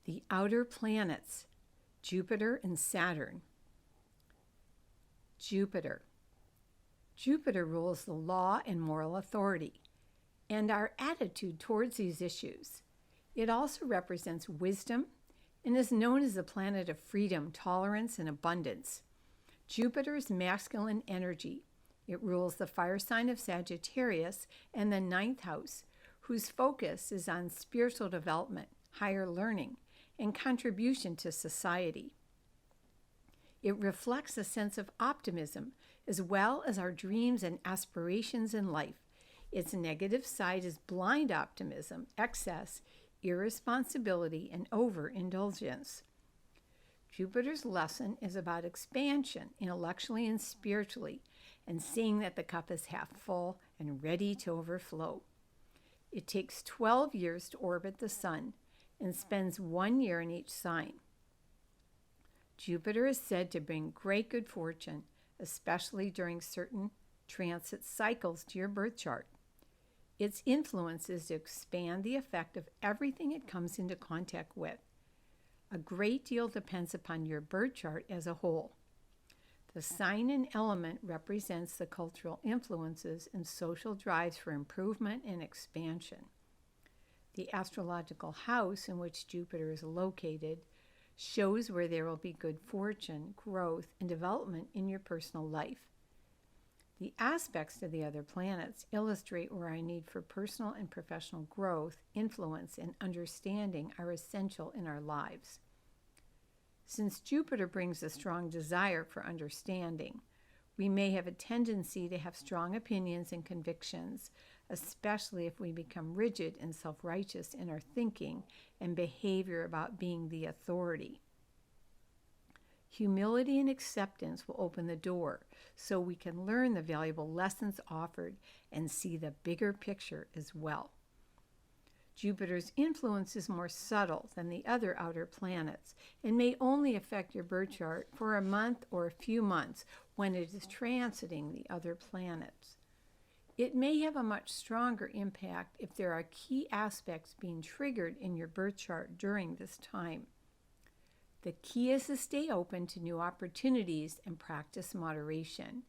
A: The outer planets, Jupiter and Saturn. Jupiter. Jupiter rules the law and moral authority, and our attitude towards these issues. It also represents wisdom and is known as the planet of freedom, tolerance, and abundance. Jupiter's masculine energy. It rules the fire sign of Sagittarius and the 9th house, whose focus is on spiritual development, higher learning, and contribution to society. It reflects a sense of optimism, as well as our dreams and aspirations in life. Its negative side is blind optimism, excess, irresponsibility, and overindulgence. Jupiter's lesson is about expansion, intellectually and spiritually, and seeing that the cup is half full and ready to overflow. It takes 12 years to orbit the sun and spends 1 year in each sign. Jupiter is said to bring great good fortune, especially during certain transit cycles to your birth chart. Its influence is to expand the effect of everything it comes into contact with. A great deal depends upon your birth chart as a whole. The sign and element represents the cultural influences and social drives for improvement and expansion. The astrological house in which Jupiter is located shows where there will be good fortune, growth, and development in your personal life. The aspects to the other planets illustrate where our need for personal and professional growth, influence, and understanding are essential in our lives. Since Jupiter brings a strong desire for understanding, we may have a tendency to have strong opinions and convictions, especially if we become rigid and self-righteous in our thinking and behavior about being the authority. Humility and acceptance will open the door so we can learn the valuable lessons offered and see the bigger picture as well. Jupiter's influence is more subtle than the other outer planets and may only affect your birth chart for a month or a few months when it is transiting the other planets. It may have a much stronger impact if there are key aspects being triggered in your birth chart during this time. The key is to stay open to new opportunities and practice moderation,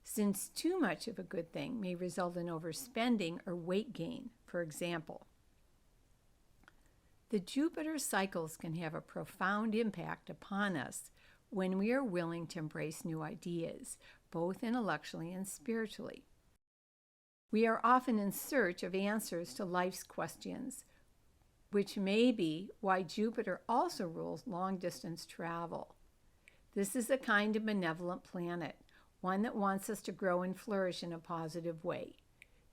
A: since too much of a good thing may result in overspending or weight gain, for example. The Jupiter cycles can have a profound impact upon us when we are willing to embrace new ideas, both intellectually and spiritually. We are often in search of answers to life's questions, which may be why Jupiter also rules long-distance travel. This is a kind of benevolent planet, one that wants us to grow and flourish in a positive way.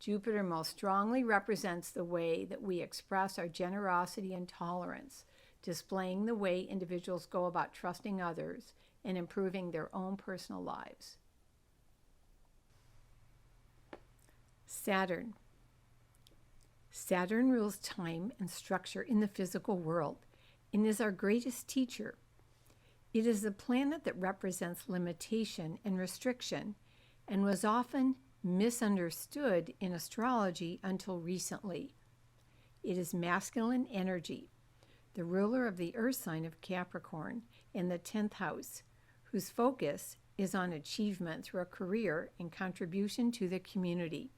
A: Jupiter most strongly represents the way that we express our generosity and tolerance, displaying the way individuals go about trusting others and improving their own personal lives. Saturn. Saturn rules time and structure in the physical world and is our greatest teacher. It is the planet that represents limitation and restriction and was often misunderstood in astrology until recently. It is masculine energy, the ruler of the earth sign of Capricorn in the 10th house, whose focus is on achievement through a career and contribution to the community.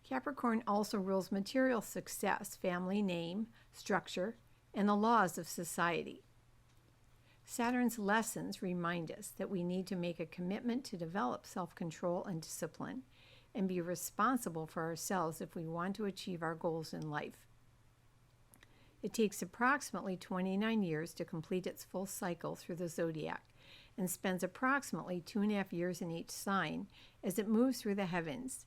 A: Capricorn also rules material success, family name, structure, and the laws of society. Saturn's lessons remind us that we need to make a commitment to develop self-control and discipline and be responsible for ourselves if we want to achieve our goals in life. It takes approximately 29 years to complete its full cycle through the zodiac and spends approximately 2.5 years in each sign as it moves through the heavens.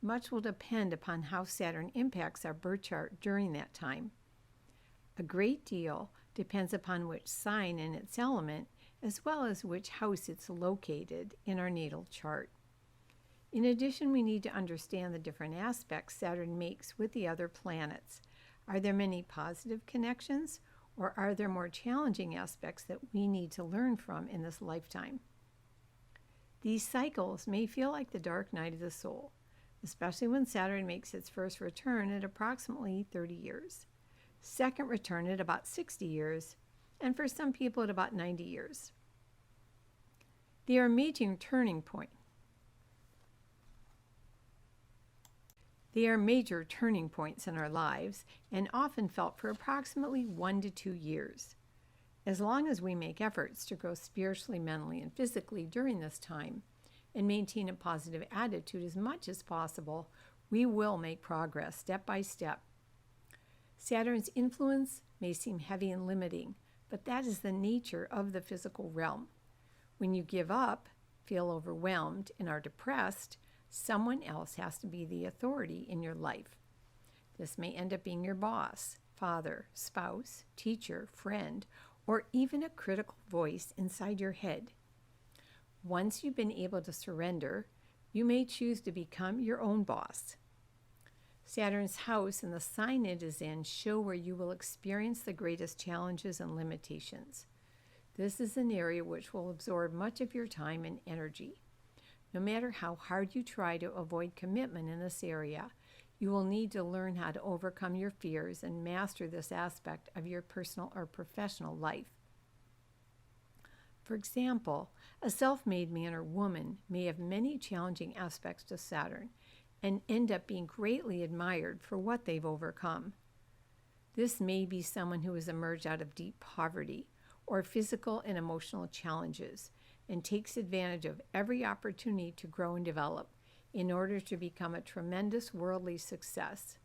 A: Much will depend upon how Saturn impacts our birth chart during that time. A great deal depends upon which sign and its element, as well as which house it's located in our natal chart. In addition, we need to understand the different aspects Saturn makes with the other planets. Are there many positive connections, or are there more challenging aspects that we need to learn from in this lifetime? These cycles may feel like the dark night of the soul, especially when Saturn makes its first return at approximately 30 years, second return at about 60 years, and for some people at about 90 years. They are major turning points. They are major turning points in our lives and often felt for approximately 1 to 2 years. As long as we make efforts to grow spiritually, mentally, and physically during this time and maintain a positive attitude as much as possible, we will make progress step by step. Saturn's influence may seem heavy and limiting, but that is the nature of the physical realm. When you give up, feel overwhelmed, and are depressed, someone else has to be the authority in your life. This may end up being your boss, father, spouse, teacher, friend, or even a critical voice inside your head. Once you've been able to surrender, you may choose to become your own boss. Saturn's house and the sign it is in show where you will experience the greatest challenges and limitations. This is an area which will absorb much of your time and energy. No matter how hard you try to avoid commitment in this area, you will need to learn how to overcome your fears and master this aspect of your personal or professional life. For example, a self-made man or woman may have many challenging aspects to Saturn and end up being greatly admired for what they've overcome. This may be someone who has emerged out of deep poverty or physical and emotional challenges and takes advantage of every opportunity to grow and develop in order to become a tremendous worldly success.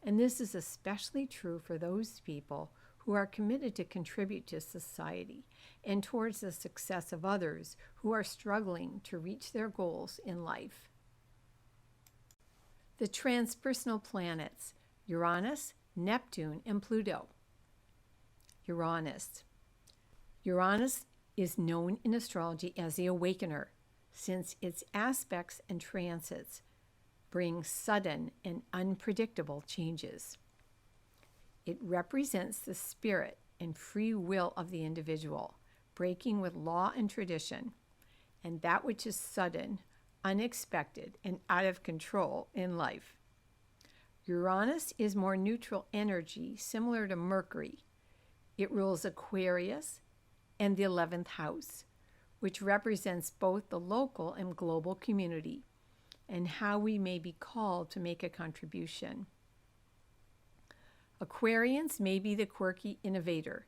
A: And this is especially true for those people who are committed to contribute to society and towards the success of others who are struggling to reach their goals in life. The transpersonal planets, Uranus, Neptune, and Pluto. Uranus. Uranus is known in astrology as the awakener, since its aspects and transits bring sudden and unpredictable changes. It represents the spirit and free will of the individual, breaking with law and tradition, and that which is sudden, unexpected, and out of control in life. Uranus is more neutral energy, similar to Mercury. It rules Aquarius and the 11th house, which represents both the local and global community and how we may be called to make a contribution. Aquarians may be the quirky innovator,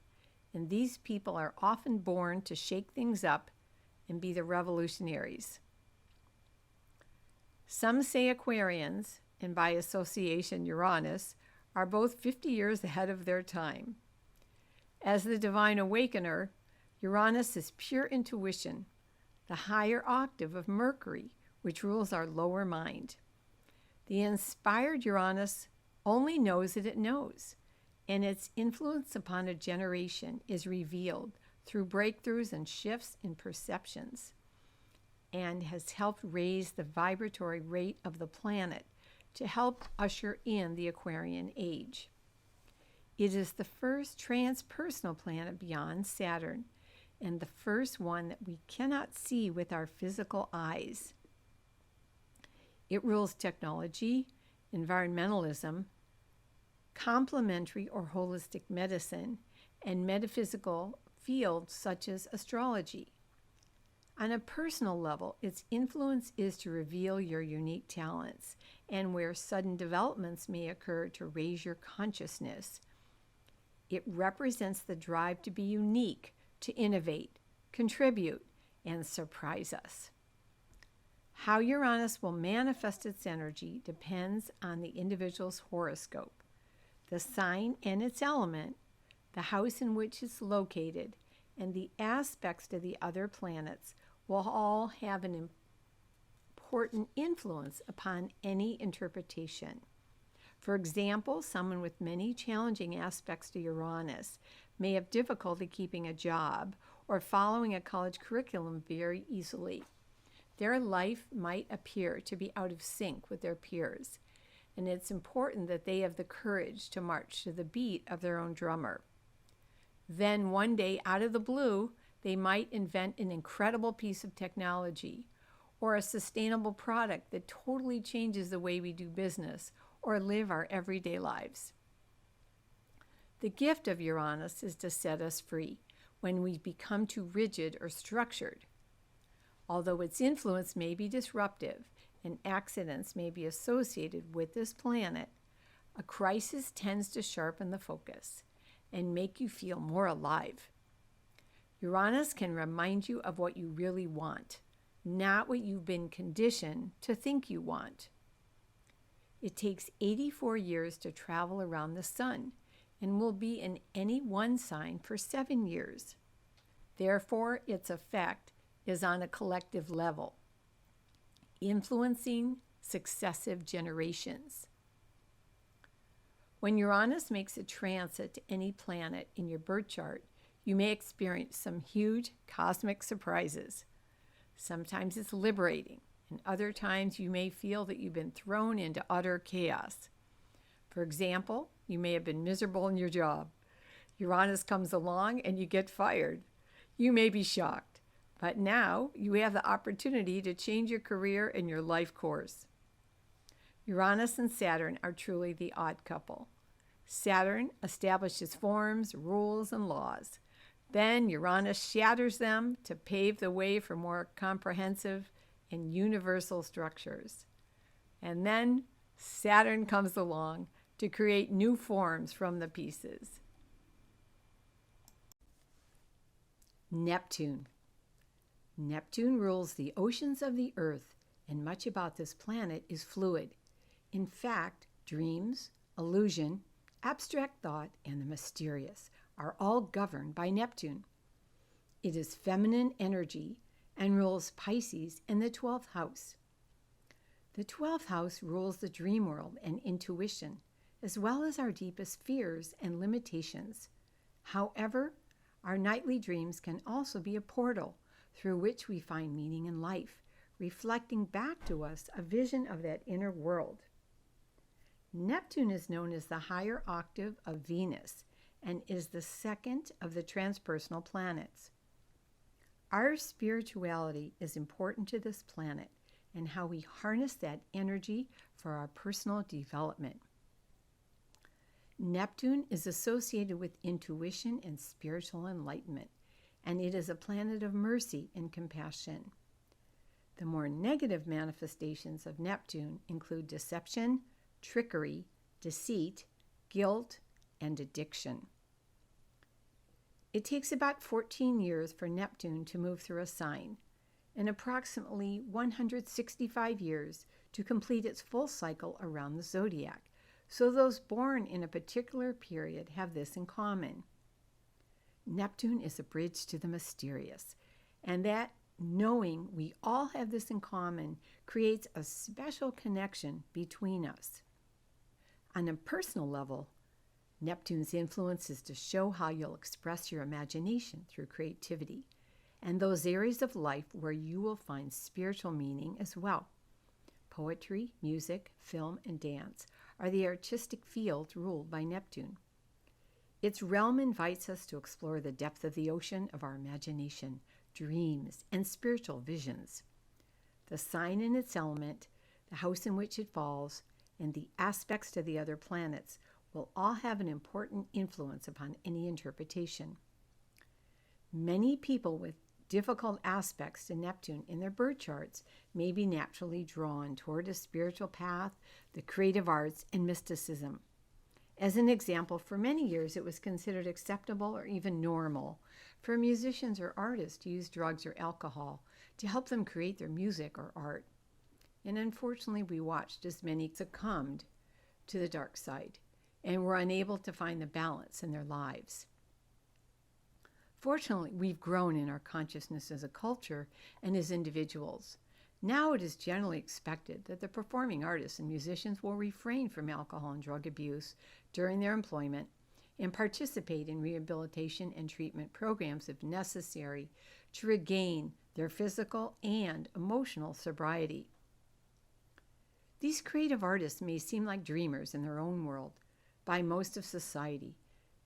A: and these people are often born to shake things up and be the revolutionaries. Some say Aquarians, and by association Uranus, are both 50 years ahead of their time. As the divine awakener, Uranus is pure intuition, the higher octave of Mercury, which rules our lower mind. The inspired Uranus only knows that it knows, and its influence upon a generation is revealed through breakthroughs and shifts in perceptions, and has helped raise the vibratory rate of the planet to help usher in the Aquarian age. It is the first transpersonal planet beyond Saturn, and the first one that we cannot see with our physical eyes. It rules technology, environmentalism, complementary or holistic medicine, and metaphysical fields such as astrology. On a personal level, its influence is to reveal your unique talents and where sudden developments may occur to raise your consciousness. It represents the drive to be unique, to innovate, contribute, and surprise us. How Uranus will manifest its energy depends on the individual's horoscope, the sign and its element, the house in which it's located, and the aspects to the other planets will all have an important influence upon any interpretation. For example, someone with many challenging aspects to Uranus may have difficulty keeping a job or following a college curriculum very easily. Their life might appear to be out of sync with their peers, and it's important that they have the courage to march to the beat of their own drummer. Then one day, out of the blue, they might invent an incredible piece of technology or a sustainable product that totally changes the way we do business or live our everyday lives. The gift of Uranus is to set us free when we become too rigid or structured. Although its influence may be disruptive and accidents may be associated with this planet, a crisis tends to sharpen the focus and make you feel more alive. Uranus can remind you of what you really want, not what you've been conditioned to think you want. It takes 84 years to travel around the sun and will be in any one sign for 7 years. Therefore, its effect is on a collective level, influencing successive generations. When Uranus makes a transit to any planet in your birth chart, you may experience some huge cosmic surprises. Sometimes it's liberating, and other times you may feel that you've been thrown into utter chaos. For example, you may have been miserable in your job. Uranus comes along and you get fired. You may be shocked, but now you have the opportunity to change your career and your life course. Uranus and Saturn are truly the odd couple. Saturn establishes forms, rules, and laws. Then Uranus shatters them to pave the way for more comprehensive and universal structures. And then Saturn comes along to create new forms from the pieces. Neptune. Neptune rules the oceans of the earth, and much about this planet is fluid. In fact, dreams, illusion, abstract thought, and the mysterious are all governed by Neptune. It is feminine energy and rules Pisces in the 12th house. The 12th house rules the dream world and intuition, as well as our deepest fears and limitations. However, our nightly dreams can also be a portal through which we find meaning in life, reflecting back to us a vision of that inner world. Neptune is known as the higher octave of Venus and is the second of the transpersonal planets. Our spirituality is important to this planet and how we harness that energy for our personal development. Neptune is associated with intuition and spiritual enlightenment, and it is a planet of mercy and compassion. The more negative manifestations of Neptune include deception, trickery, deceit, guilt, and addiction. It takes about 14 years for Neptune to move through a sign, and approximately 165 years to complete its full cycle around the zodiac. So those born in a particular period have this in common. Neptune is a bridge to the mysterious, and that knowing we all have this in common creates a special connection between us. On a personal level, Neptune's influence is to show how you'll express your imagination through creativity, and those areas of life where you will find spiritual meaning as well. Poetry, music, film, and dance are the artistic fields ruled by Neptune. Its realm invites us to explore the depth of the ocean of our imagination, dreams, and spiritual visions. The sign and its element, the house in which it falls, and the aspects to the other planets will all have an important influence upon any interpretation. Many people with difficult aspects to Neptune in their birth charts may be naturally drawn toward a spiritual path, the creative arts, and mysticism. As an example, for many years it was considered acceptable or even normal for musicians or artists to use drugs or alcohol to help them create their music or art. And unfortunately, we watched as many succumbed to the dark side and were unable to find the balance in their lives. Fortunately, we've grown in our consciousness as a culture and as individuals. Now it is generally expected that the performing artists and musicians will refrain from alcohol and drug abuse during their employment and participate in rehabilitation and treatment programs if necessary to regain their physical and emotional sobriety. These creative artists may seem like dreamers in their own world by most of society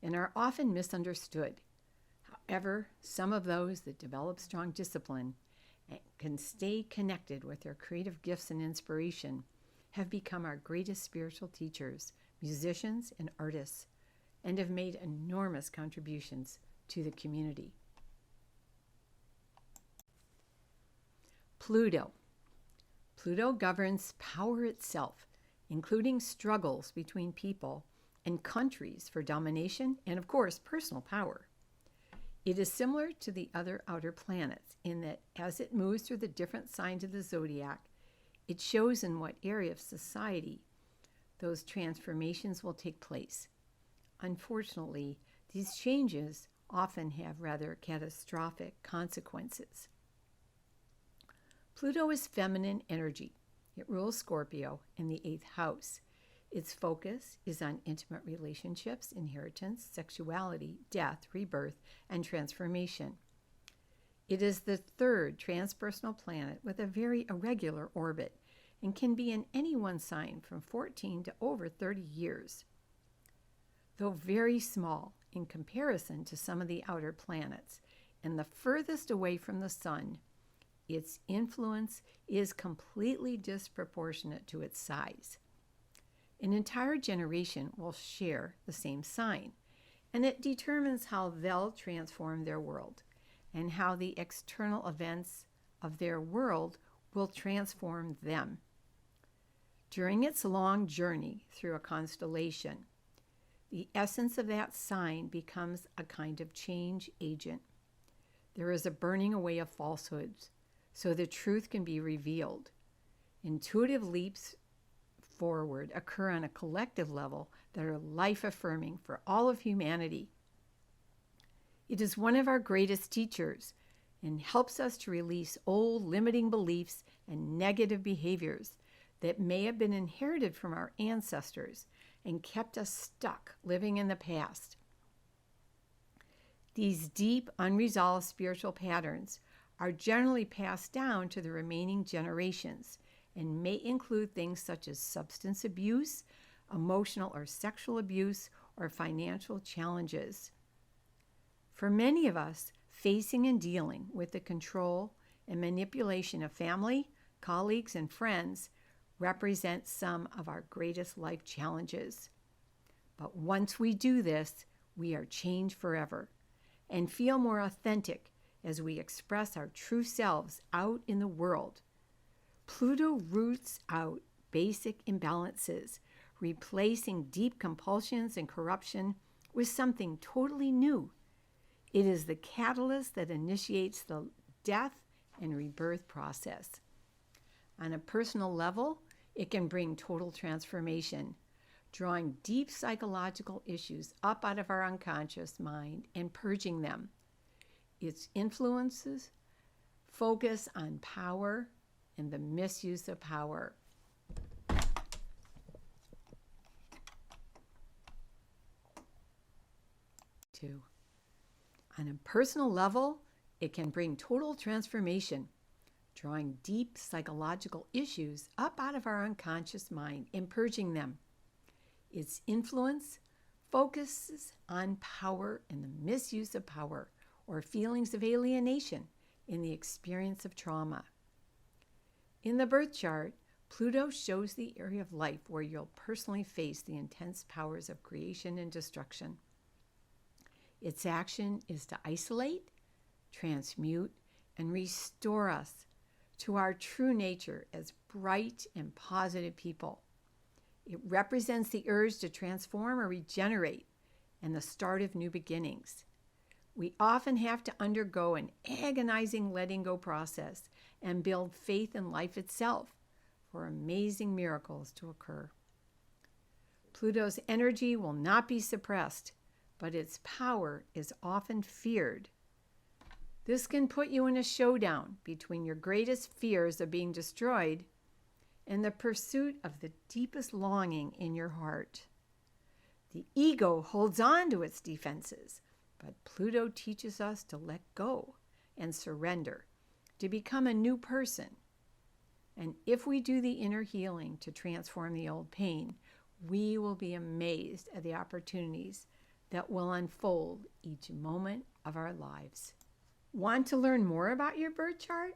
A: and are often misunderstood. However, some of those that develop strong discipline and can stay connected with their creative gifts and inspiration have become our greatest spiritual teachers, musicians, and artists, and have made enormous contributions to the community. Pluto. Pluto governs power itself, including struggles between people and countries for domination and, of course, personal power. It is similar to the other outer planets in that as it moves through the different signs of the zodiac, it shows in what area of society those transformations will take place. Unfortunately, these changes often have rather catastrophic consequences. Pluto is feminine energy. It rules Scorpio in the 8th house. Its focus is on intimate relationships, inheritance, sexuality, death, rebirth, and transformation. It is the 3rd transpersonal planet with a very irregular orbit and can be in any one sign from 14 to over 30 years. Though very small in comparison to some of the outer planets and the furthest away from the sun, its influence is completely disproportionate to its size. An entire generation will share the same sign, and it determines how they'll transform their world and how the external events of their world will transform them. During its long journey through a constellation, the essence of that sign becomes a kind of change agent. There is a burning away of falsehoods so the truth can be revealed. Intuitive leaps forward occur on a collective level that are life-affirming for all of humanity. It is one of our greatest teachers and helps us to release old limiting beliefs and negative behaviors that may have been inherited from our ancestors and kept us stuck living in the past. These deep, unresolved spiritual patterns are generally passed down to the remaining generations and may include things such as substance abuse, emotional or sexual abuse, or financial challenges. For many of us, facing and dealing with the control and manipulation of family, colleagues, and friends represents some of our greatest life challenges. But once we do this, we are changed forever and feel more authentic as we express our true selves out in the world. Pluto roots out basic imbalances, replacing deep compulsions and corruption with something totally new. It is the catalyst that initiates the death and rebirth process. On a personal level, it can bring total transformation, drawing deep psychological issues up out of our unconscious mind and purging them. Its influences focus on power and the misuse of power. Two. On a personal level, it can bring total transformation, drawing deep psychological issues up out of our unconscious mind and purging them. Its influence focuses on power and the misuse of power, or feelings of alienation in the experience of trauma. In the birth chart, Pluto shows the area of life where you'll personally face the intense powers of creation and destruction. Its action is to isolate, transmute, and restore us to our true nature as bright and positive people. It represents the urge to transform or regenerate and the start of new beginnings. We often have to undergo an agonizing letting go process and build faith in life itself for amazing miracles to occur. Pluto's energy will not be suppressed, but its power is often feared. This can put you in a showdown between your greatest fears of being destroyed and the pursuit of the deepest longing in your heart. The ego holds on to its defenses, but Pluto teaches us to let go and surrender, to become a new person. And if we do the inner healing to transform the old pain, we will be amazed at the opportunities that will unfold each moment of our lives. Want to learn more about your birth chart?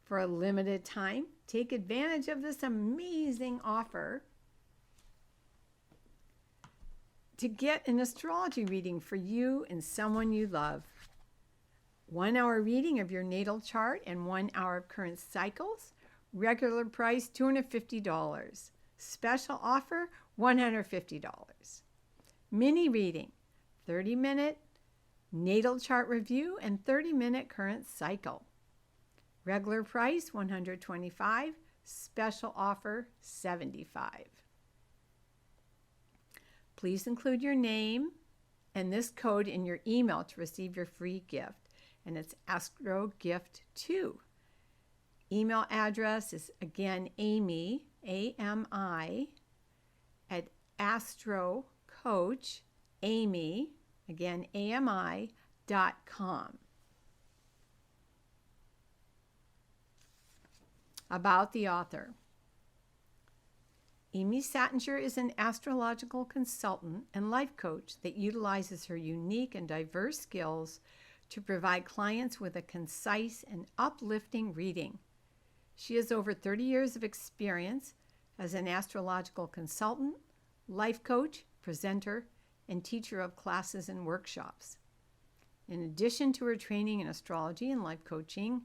A: For a limited time, take advantage of this amazing offer to get an astrology reading for you and someone you love. 1 hour reading of your natal chart and 1 hour of current cycles. Regular price $250. Special offer $150. Mini reading, 30-minute natal chart review and 30-minute current cycle. Regular price $125. Special offer $75. Please include your name and this code in your email to receive your free gift, and it's AstroGift2. Email address is again Amy, A-M-I, at astrocoach, Amy, again AMI.com. About the author. Amy Sattinger is an astrological consultant and life coach that utilizes her unique and diverse skills to provide clients with a concise and uplifting reading. She has over 30 years of experience as an astrological consultant, life coach, presenter, and teacher of classes and workshops. In addition to her training in astrology and life coaching,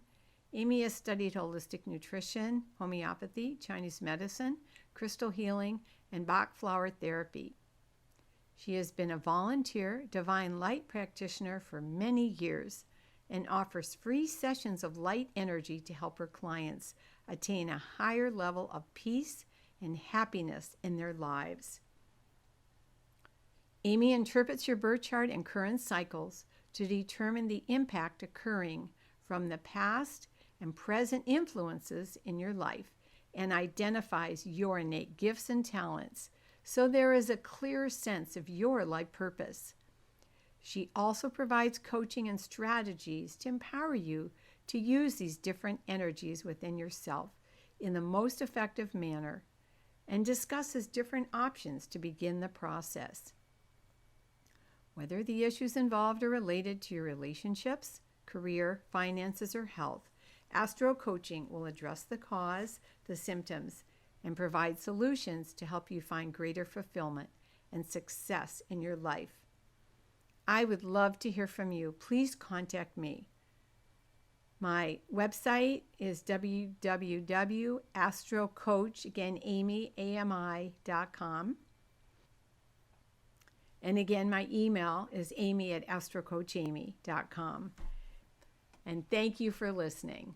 A: Amy has studied holistic nutrition, homeopathy, Chinese medicine, crystal healing, and Bach flower therapy. She has been a volunteer divine light practitioner for many years and offers free sessions of light energy to help her clients attain a higher level of peace and happiness in their lives. Amy interprets your birth chart and current cycles to determine the impact occurring from the past and present influences in your life and identifies your innate gifts and talents so there is a clear sense of your life purpose. She also provides coaching and strategies to empower you to use these different energies within yourself in the most effective manner and discusses different options to begin the process. Whether the issues involved are related to your relationships, career, finances, or health, Astro Coaching will address the cause, the symptoms, and provide solutions to help you find greater fulfillment and success in your life. I would love to hear from you. Please contact me. My website is www.astrocoach, again, Amy, AMI.com. And again, my email is amy@astrocoachamy.com. And thank you for listening.